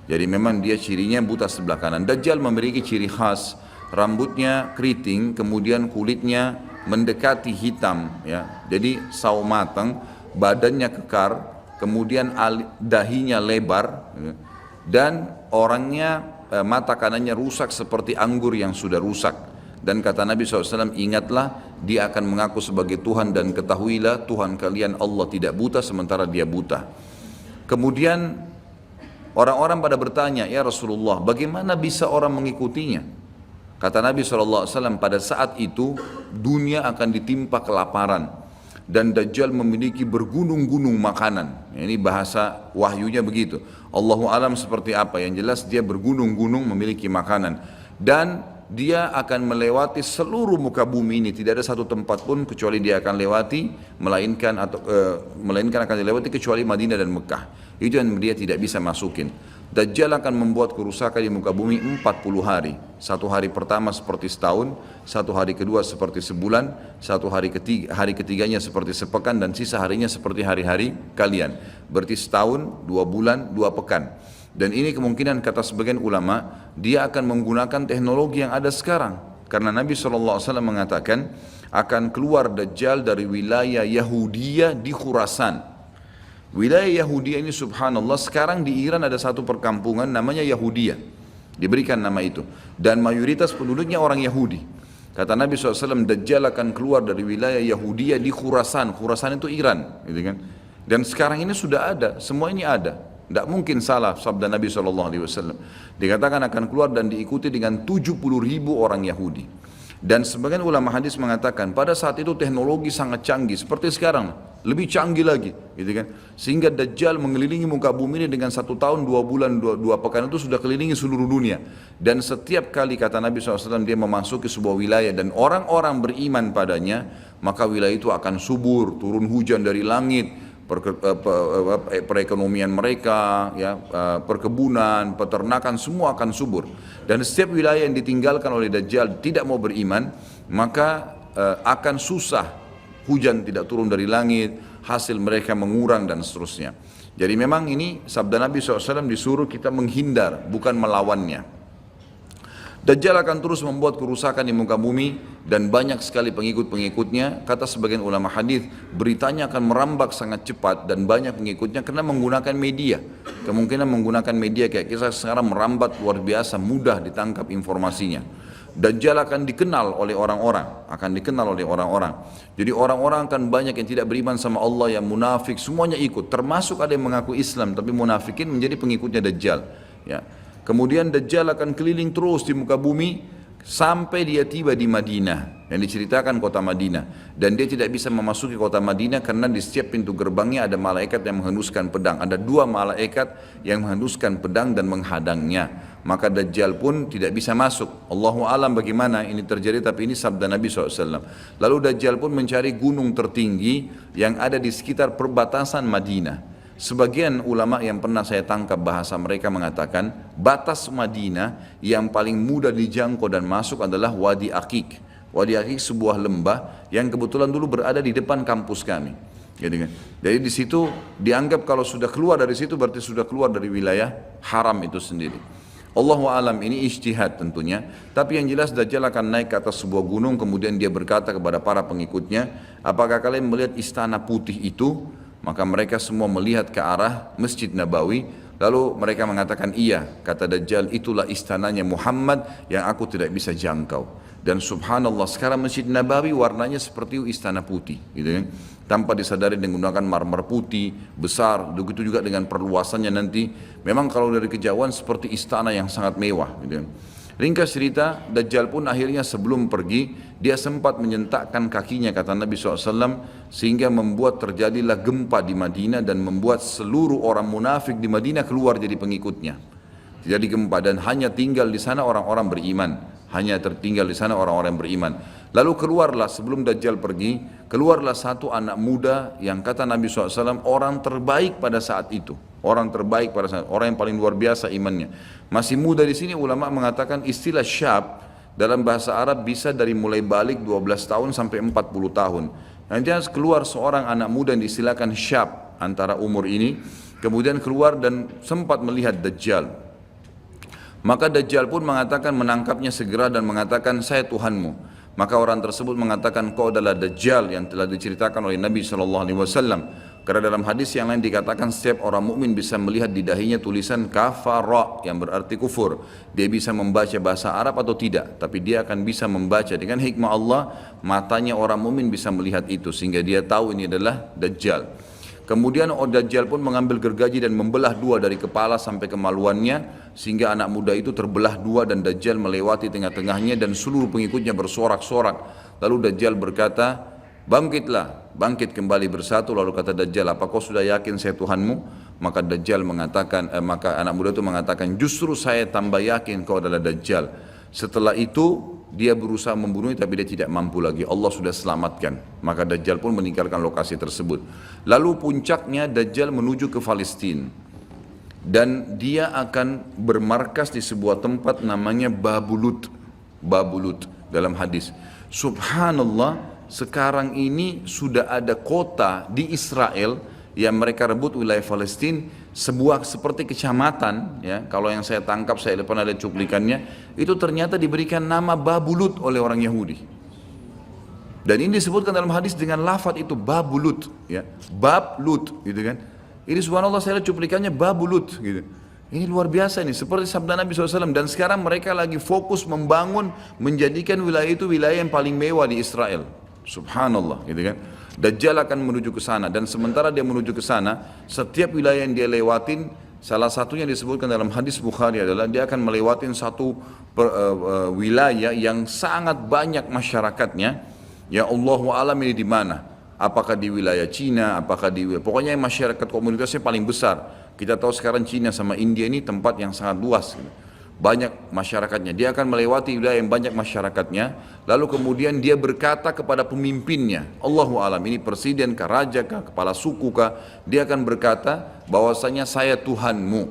Jadi memang dia cirinya buta sebelah kanan. Dajjal memiliki ciri khas, rambutnya keriting, kemudian kulitnya mendekati hitam, ya. Jadi sawo matang, badannya kekar, kemudian dahinya lebar, ya. Dan orangnya mata kanannya rusak seperti anggur yang sudah rusak. Dan kata Nabi SAW, ingatlah dia akan mengaku sebagai Tuhan dan ketahuilah Tuhan kalian Allah tidak buta sementara dia buta. Kemudian orang-orang pada bertanya, ya Rasulullah, bagaimana bisa orang mengikutinya? Kata Nabi SAW, pada saat itu dunia akan ditimpa kelaparan dan Dajjal memiliki bergunung-gunung makanan. Ini bahasa wahyunya begitu. Allahu alam seperti apa, yang jelas dia bergunung-gunung memiliki makanan. Dan dia akan melewati seluruh muka bumi ini, tidak ada satu tempat pun kecuali dia akan lewati, melainkan akan dilewati kecuali Madinah dan Mekah. Itu yang dia tidak bisa masukin. Dajjal akan membuat kerusakan di muka bumi 40 hari. Satu hari pertama seperti setahun, satu hari kedua seperti sebulan, satu hari ketiganya seperti sepekan, dan sisa harinya seperti hari-hari kalian. Berarti setahun, 2 bulan, 2 pekan. Dan ini kemungkinan kata sebagian ulama, dia akan menggunakan teknologi yang ada sekarang. Karena Nabi SAW mengatakan, akan keluar Dajjal dari wilayah Yahudiyah di Khurasan. Wilayah Yahudi ini subhanallah, sekarang di Iran ada satu perkampungan namanya Yahudiyah, diberikan nama itu, dan mayoritas penduduknya orang Yahudi. Kata Nabi SAW, Dajjal akan keluar dari wilayah Yahudiyah di Khurasan. Khurasan itu Iran, gitu kan? Dan sekarang ini sudah ada, semua ini ada. Tidak mungkin salah sabda Nabi SAW. Dikatakan akan keluar dan diikuti dengan 70.000 orang Yahudi. Dan sebagian ulama hadis mengatakan pada saat itu teknologi sangat canggih seperti sekarang, lebih canggih lagi, gitu kan? Sehingga Dajjal mengelilingi muka bumi ini dengan 1 tahun 2 bulan 2 pekan itu sudah kelilingi seluruh dunia. Dan setiap kali kata Nabi SAW dia memasuki sebuah wilayah dan orang-orang beriman padanya, maka wilayah itu akan subur, turun hujan dari langit, perekonomian mereka, ya, perkebunan, peternakan semua akan subur. Dan setiap wilayah yang ditinggalkan oleh Dajjal tidak mau beriman, maka akan susah, hujan tidak turun dari langit, hasil mereka mengurang dan seterusnya. Jadi memang ini sabda Nabi SAW disuruh kita menghindar, bukan melawannya. Dajjal akan terus membuat kerusakan di muka bumi dan banyak sekali pengikut-pengikutnya. Kata sebagian ulama hadis, beritanya akan merambak sangat cepat dan banyak pengikutnya karena menggunakan media. Kemungkinan menggunakan media kayak kita sekarang merambat luar biasa, mudah ditangkap informasinya. Dajjal akan dikenal oleh orang-orang, Jadi orang-orang akan banyak yang tidak beriman sama Allah, yang munafik, semuanya ikut. Termasuk ada yang mengaku Islam tapi munafikin menjadi pengikutnya Dajjal. Ya. Kemudian Dajjal akan keliling terus di muka bumi sampai dia tiba di Madinah, yang diceritakan kota Madinah. Dan dia tidak bisa memasuki kota Madinah karena di setiap pintu gerbangnya ada malaikat yang menghunuskan pedang. Ada 2 malaikat yang menghunuskan pedang dan menghadangnya. Maka Dajjal pun tidak bisa masuk. Allahu alam bagaimana ini terjadi, tapi ini sabda Nabi SAW. Lalu Dajjal pun mencari gunung tertinggi yang ada di sekitar perbatasan Madinah. Sebagian ulama yang pernah saya tangkap bahasa mereka mengatakan batas Madinah yang paling mudah dijangkau dan masuk adalah Wadi Aqiq. Wadi Aqiq sebuah lembah yang kebetulan dulu berada di depan kampus kami. Jadi di situ dianggap kalau sudah keluar dari situ berarti sudah keluar dari wilayah haram itu sendiri. Allahu alam, ini ijtihad tentunya. Tapi yang jelas Dajjal akan naik ke atas sebuah gunung, kemudian dia berkata kepada para pengikutnya, apakah kalian melihat istana putih itu? Maka mereka semua melihat ke arah Masjid Nabawi. Lalu mereka mengatakan iya. Kata Dajjal, itulah istananya Muhammad yang aku tidak bisa jangkau. Dan subhanallah sekarang Masjid Nabawi warnanya seperti istana putih, gitu kan? Tanpa disadari dengan menggunakan marmer putih besar. Begitu juga dengan perluasannya nanti. Memang kalau dari kejauhan seperti istana yang sangat mewah, gitu kan? Ringkas cerita, Dajjal pun akhirnya sebelum pergi, dia sempat menyentakkan kakinya, kata Nabi SAW, sehingga membuat terjadilah gempa di Madinah dan membuat seluruh orang munafik di Madinah keluar jadi pengikutnya. Jadi gempa dan hanya tinggal di sana orang-orang beriman. Hanya tertinggal di sana orang-orang beriman. Lalu keluarlah sebelum Dajjal pergi, keluarlah satu anak muda yang kata Nabi SAW orang terbaik pada saat itu. Orang terbaik pada saat, orang yang paling luar biasa imannya. Masih muda di sini ulama mengatakan istilah syab dalam bahasa Arab bisa dari mulai balik 12 tahun sampai 40 tahun. Nanti harus keluar seorang anak muda yang diistilahkan syab antara umur ini, kemudian keluar dan sempat melihat Dajjal. Maka Dajjal pun mengatakan menangkapnya segera dan mengatakan saya Tuhanmu. Maka orang tersebut mengatakan kau adalah Dajjal yang telah diceritakan oleh Nabi SAW. Karena dalam hadis yang lain dikatakan setiap orang mukmin bisa melihat di dahinya tulisan kafara yang berarti kufur. Dia bisa membaca bahasa Arab atau tidak, tapi dia akan bisa membaca dengan hikmah Allah, matanya orang mukmin bisa melihat itu sehingga dia tahu ini adalah Dajjal. Kemudian Dajjal pun mengambil gergaji dan membelah dua dari kepala sampai kemaluannya sehingga anak muda itu terbelah dua dan Dajjal melewati tengah-tengahnya dan seluruh pengikutnya bersorak-sorak. Lalu Dajjal berkata, bangkitlah, bangkit kembali bersatu. Lalu kata Dajjal, apa kau sudah yakin saya Tuhanmu? Maka Dajjal mengatakan, maka anak muda itu mengatakan, justru saya tambah yakin kau adalah Dajjal. Setelah itu dia berusaha membunuhnya tapi dia tidak mampu lagi. Allah sudah selamatkan. Maka Dajjal pun meninggalkan lokasi tersebut. Lalu puncaknya Dajjal menuju ke Palestina. Dan dia akan bermarkas di sebuah tempat namanya Babulut. Babulut dalam hadis. Subhanallah, sekarang ini sudah ada kota di Israel yang mereka rebut wilayah Palestina, sebuah seperti kecamatan, ya, kalau yang saya tangkap, saya pernah lihat cuplikannya, itu ternyata diberikan nama Babulut oleh orang Yahudi. Dan ini disebutkan dalam hadis dengan lafaz itu Babulut, ya, Bablut, gitu kan. Ini subhanallah saya lihat cuplikannya Babulut, gitu. Ini luar biasa nih, seperti sabda Nabi SAW. Dan sekarang mereka lagi fokus membangun, menjadikan wilayah itu wilayah yang paling mewah di Israel. Subhanallah, gitu kan. Dajjal akan menuju ke sana dan sementara dia menuju ke sana, setiap wilayah yang dia lewatin, salah satunya disebutkan dalam hadis Bukhari adalah dia akan melewatin satu wilayah yang sangat banyak masyarakatnya. Ya Allahu a'lam ini di mana? Apakah di wilayah Cina? Apakah di pokoknya masyarakat komunitasnya paling besar. Kita tahu sekarang Cina sama India ini tempat yang sangat luas. Banyak masyarakatnya, dia akan melewati wilayah yang banyak masyarakatnya, lalu kemudian dia berkata kepada pemimpinnya, Allahu alam, ini presiden kah, raja kah, kepala suku kah, dia akan berkata bahwasanya saya Tuhanmu.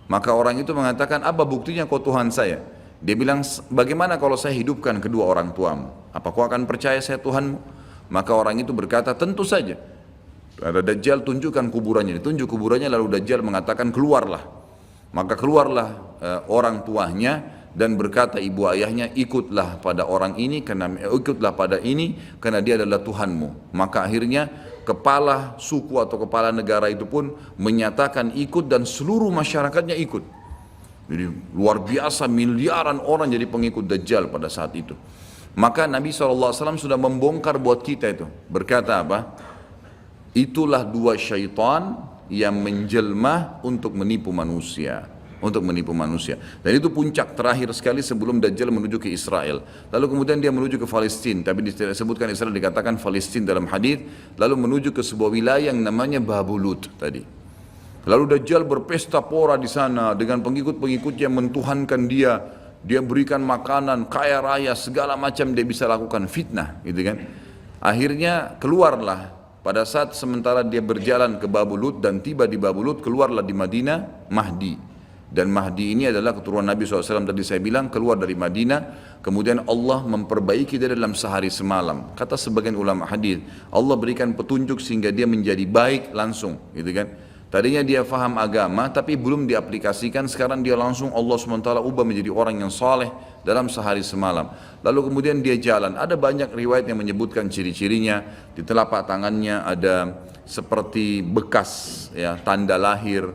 Maka orang itu mengatakan, apa buktinya kau Tuhan saya? Dia bilang, bagaimana kalau saya hidupkan kedua orang tuamu? Apa kau akan percaya saya Tuhanmu? Maka orang itu berkata, tentu saja. Ada Dajjal, tunjukkan kuburannya, ditunjuk kuburannya, lalu Dajjal mengatakan, keluarlah. Maka keluarlah orang tuanya dan berkata ibu ayahnya, ikutlah pada orang ini ikutlah pada ini karena dia adalah Tuhanmu. Maka akhirnya kepala suku atau kepala negara itu pun menyatakan ikut dan seluruh masyarakatnya ikut. Jadi luar biasa, miliaran orang jadi pengikut Dajjal pada saat itu. Maka Nabi SAW sudah membongkar buat kita itu. Berkata apa? Itulah dua syaitan yang menjelma untuk menipu manusia, dan itu puncak terakhir sekali sebelum Dajjal menuju ke Israel. Lalu kemudian dia menuju ke Palestina, tapi disebutkan Israel, dikatakan Palestina dalam hadis. Lalu menuju ke sebuah wilayah yang namanya Babulut tadi. Lalu Dajjal berpesta pora di sana dengan pengikut-pengikutnya, mentuhankan dia berikan makanan, kaya raya, segala macam dia bisa lakukan, fitnah, gitu kan. Akhirnya keluarlah. Pada saat sementara dia berjalan ke Babulut dan tiba di Babulut, keluarlah di Madinah Mahdi. Dan Mahdi ini adalah keturunan Nabi SAW tadi saya bilang, keluar dari Madinah. Kemudian Allah memperbaiki dia dalam sehari semalam. Kata sebagian ulama hadis, Allah berikan petunjuk sehingga dia menjadi baik langsung, gitu kan. Tadinya dia faham agama tapi belum diaplikasikan, sekarang dia langsung Allah SWT ubah menjadi orang yang saleh dalam sehari semalam. Lalu kemudian dia jalan. Ada banyak riwayat yang menyebutkan ciri-cirinya. Di telapak tangannya ada seperti bekas, ya, tanda lahir.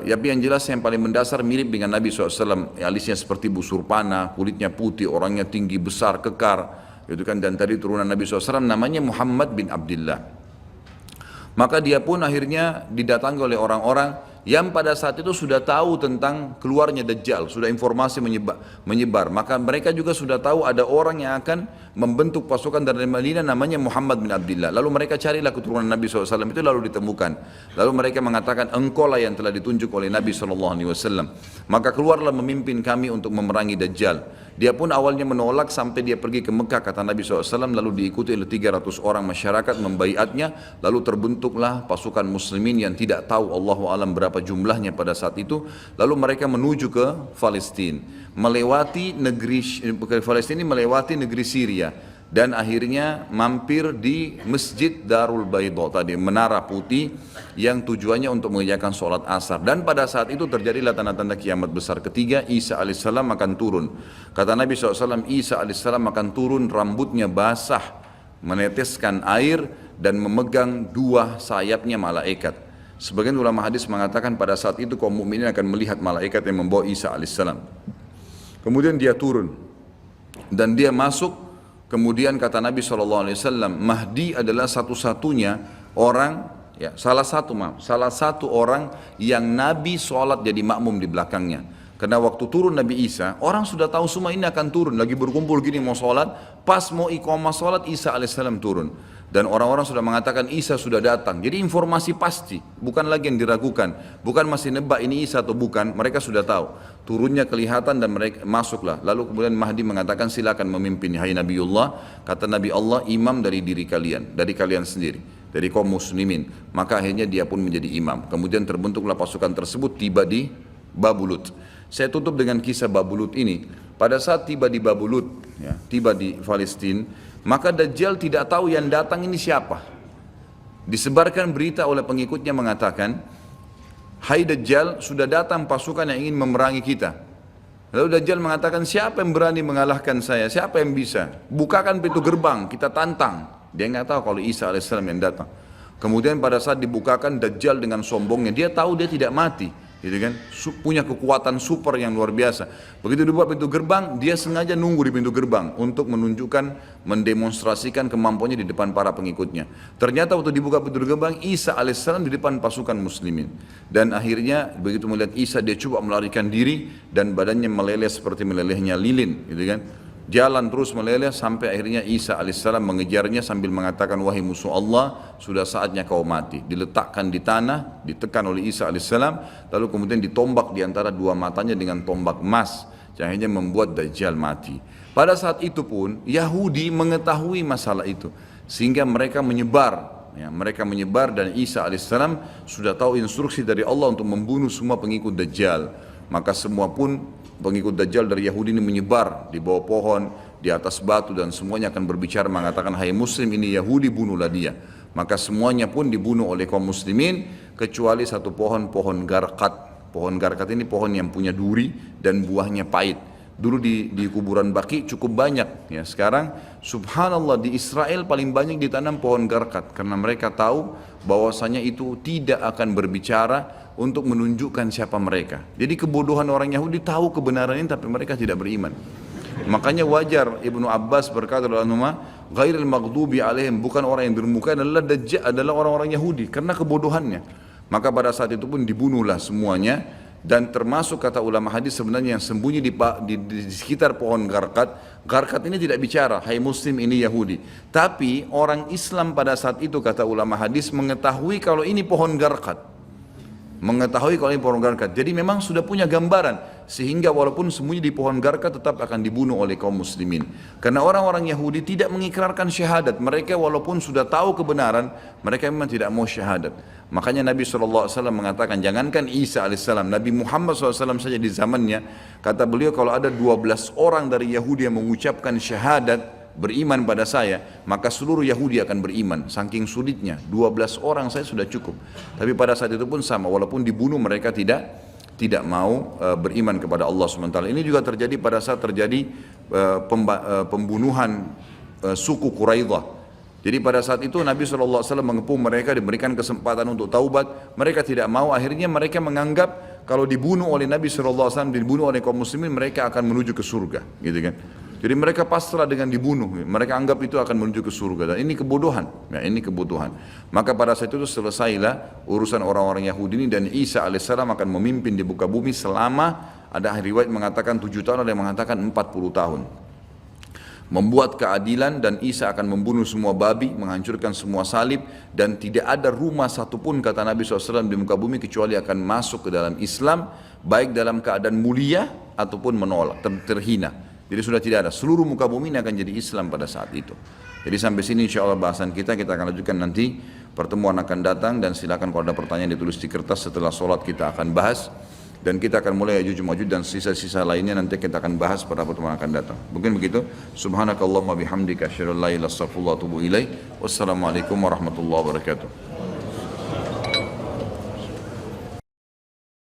Yang jelas yang paling mendasar mirip dengan Nabi SAW. Alisnya seperti busur panah, kulitnya putih, orangnya tinggi, besar, kekar, gitu kan. Dan tadi turunan Nabi SAW namanya Muhammad bin Abdullah. Maka dia pun akhirnya didatangi oleh orang-orang yang pada saat itu sudah tahu tentang keluarnya Dajjal, sudah informasi menyebar. Maka mereka juga sudah tahu ada orang yang akan membentuk pasukan dari Madinah namanya Muhammad bin Abdullah. Lalu mereka carilah keturunan Nabi SAW itu, lalu ditemukan. Lalu mereka mengatakan, engkau lah yang telah ditunjuk oleh Nabi SAW. Maka keluarlah memimpin kami untuk memerangi Dajjal. Dia pun awalnya menolak sampai dia pergi ke Mekah, kata Nabi SAW, lalu diikuti oleh 300 orang masyarakat membaiatnya. Lalu terbentuklah pasukan muslimin yang tidak tahu Allahu alam berapa jumlahnya pada saat itu. Lalu mereka menuju ke Palestina, melewati negeri Palestina, melewati negeri Syria, dan akhirnya mampir di Masjid Darul Baidha tadi, menara putih yang tujuannya untuk mengerjakan sholat asar. Dan pada saat itu terjadilah tanda-tanda kiamat besar ketiga. Isa alaihissalam akan turun. Kata Nabi SAW, Isa alaihissalam akan turun, rambutnya basah, meneteskan air, dan memegang dua sayapnya malaikat. Sebagian ulama hadis mengatakan pada saat itu kaum mukminin akan melihat malaikat yang membawa Isa alaihissalam. Kemudian dia turun dan dia masuk. Kemudian kata Nabi SAW, Mahdi adalah satu-satunya orang, ya, salah satu orang yang Nabi sholat jadi makmum di belakangnya. Karena waktu turun Nabi Isa, orang sudah tahu semua ini akan turun, lagi berkumpul gini mau sholat, pas mau iqamah sholat Isa alaihissalam turun. Dan orang-orang sudah mengatakan Isa sudah datang. Jadi informasi pasti, bukan lagi yang diragukan, bukan masih nebak ini Isa atau bukan, mereka sudah tahu. Turunnya kelihatan dan mereka masuklah. Lalu kemudian Mahdi mengatakan silakan memimpin, hai Nabiullah. Kata Nabi Allah, imam dari diri kalian, dari kalian sendiri, dari kaum muslimin. Maka akhirnya dia pun menjadi imam. Kemudian terbentuklah pasukan tersebut, tiba di Babulut. Saya tutup dengan kisah Babulut ini. Pada saat tiba di Babulut, ya, tiba di Palestina, maka Dajjal tidak tahu yang datang ini siapa. Disebarkan berita oleh pengikutnya mengatakan, hai Dajjal, sudah datang pasukan yang ingin memerangi kita. Lalu Dajjal mengatakan, siapa yang berani mengalahkan saya? Siapa yang bisa? Bukakan pintu gerbang, kita tantang. Dia nggak tahu kalau Isa alaihissalam yang datang. Kemudian pada saat dibukakan, Dajjal dengan sombongnya, dia tahu dia tidak mati, gitu kan? Punya kekuatan super yang luar biasa. Begitu dibuka pintu gerbang, dia sengaja nunggu di pintu gerbang untuk menunjukkan, mendemonstrasikan kemampuannya di depan para pengikutnya. Ternyata waktu dibuka pintu gerbang, Isa alaihissalam di depan pasukan muslimin. Dan akhirnya begitu melihat Isa, dia coba melarikan diri dan badannya meleleh seperti melelehnya lilin, gitu kan? Jalan terus meleleh sampai akhirnya Isa alaihissalam mengejarnya sambil mengatakan, wahai musuh Allah, sudah saatnya kau mati. Diletakkan di tanah, ditekan oleh Isa alaihissalam, lalu kemudian ditombak di antara dua matanya dengan tombak emas, yang akhirnya membuat Dajjal mati. Pada saat itu pun Yahudi mengetahui masalah itu, sehingga mereka menyebar. Ya, mereka menyebar dan Isa alaihissalam sudah tahu instruksi dari Allah untuk membunuh semua pengikut Dajjal. Maka semua pun pengikut Dajjal dari Yahudi ini menyebar di bawah pohon, di atas batu, dan semuanya akan berbicara mengatakan, hai muslim, ini Yahudi, bunuhlah dia. Maka semuanya pun dibunuh oleh kaum muslimin kecuali satu pohon, pohon garkat. Pohon garkat ini pohon yang punya duri dan buahnya pahit. Dulu di kuburan Baqi cukup banyak, ya. Sekarang subhanallah di Israel paling banyak ditanam pohon garkat karena mereka tahu bahwasanya itu tidak akan berbicara untuk menunjukkan siapa mereka. Jadi kebodohan orang Yahudi, tahu kebenaran ini tapi mereka tidak beriman. Makanya wajar Ibnu Abbas berkata dalam nama ghairil maghdubi alaihim, bukan orang yang bermuka adalah Dajjal, adalah orang-orang Yahudi karena kebodohannya. Maka pada saat itu pun dibunuhlah semuanya. Dan termasuk kata ulama hadis sebenarnya yang sembunyi di sekitar pohon garkat. Garkat ini tidak bicara, hai muslim, ini Yahudi. Tapi orang Islam pada saat itu kata ulama hadis mengetahui kalau ini pohon garkat. Mengetahui kalau ini pohon garkat. Jadi memang sudah punya gambaran, sehingga walaupun sembunyi di pohon garkat tetap akan dibunuh oleh kaum muslimin. Karena orang-orang Yahudi tidak mengikrarkan syahadat. Mereka walaupun sudah tahu kebenaran, mereka memang tidak mau syahadat. Makanya Nabi SAW mengatakan, jangankan Isa AS, Nabi Muhammad SAW saja di zamannya, kata beliau, kalau ada 12 orang dari Yahudi yang mengucapkan syahadat, beriman pada saya, maka seluruh Yahudi akan beriman. Saking sulitnya, 12 orang saya sudah cukup. Tapi pada saat itu pun sama, walaupun dibunuh mereka tidak mau beriman kepada Allah SWT. Ini juga terjadi pada saat terjadi pembunuhan suku Quraidah. Jadi pada saat itu Nabi SAW mengepung mereka, diberikan kesempatan untuk taubat. Mereka tidak mau, akhirnya mereka menganggap kalau dibunuh oleh Nabi SAW, dibunuh oleh kaum muslimin, mereka akan menuju ke surga, gitu kan. Jadi mereka pasrah dengan dibunuh, mereka anggap itu akan menuju ke surga, dan ini kebodohan, ya, ini kebutuhan. Maka pada saat itu selesailah urusan orang-orang Yahudi ini, dan Isa alaihissalam akan memimpin di muka bumi selama, ada riwayat mengatakan 7 tahun, ada yang mengatakan 40 tahun. Membuat keadilan, dan Isa akan membunuh semua babi, menghancurkan semua salib, dan tidak ada rumah satupun kata Nabi SAW di muka bumi kecuali akan masuk ke dalam Islam, baik dalam keadaan mulia ataupun menolak, terhina. Jadi sudah tidak ada, seluruh muka bumi ini akan jadi Islam pada saat itu. Jadi sampai sini insya Allah bahasan kita akan lanjutkan nanti, pertemuan akan datang, dan silakan kalau ada pertanyaan ditulis di kertas, setelah sholat kita akan bahas. Dan kita akan mulai Ya'juj Ma'juj dan sisa-sisa lainnya nanti kita akan bahas pada pertemuan akan datang. Mungkin begitu. Subhanakallahumma bihamdika asyhadu an la ilaha illa anta astaghfiruka wa atubu ilaik. Wassalamualaikum warahmatullahi wabarakatuh.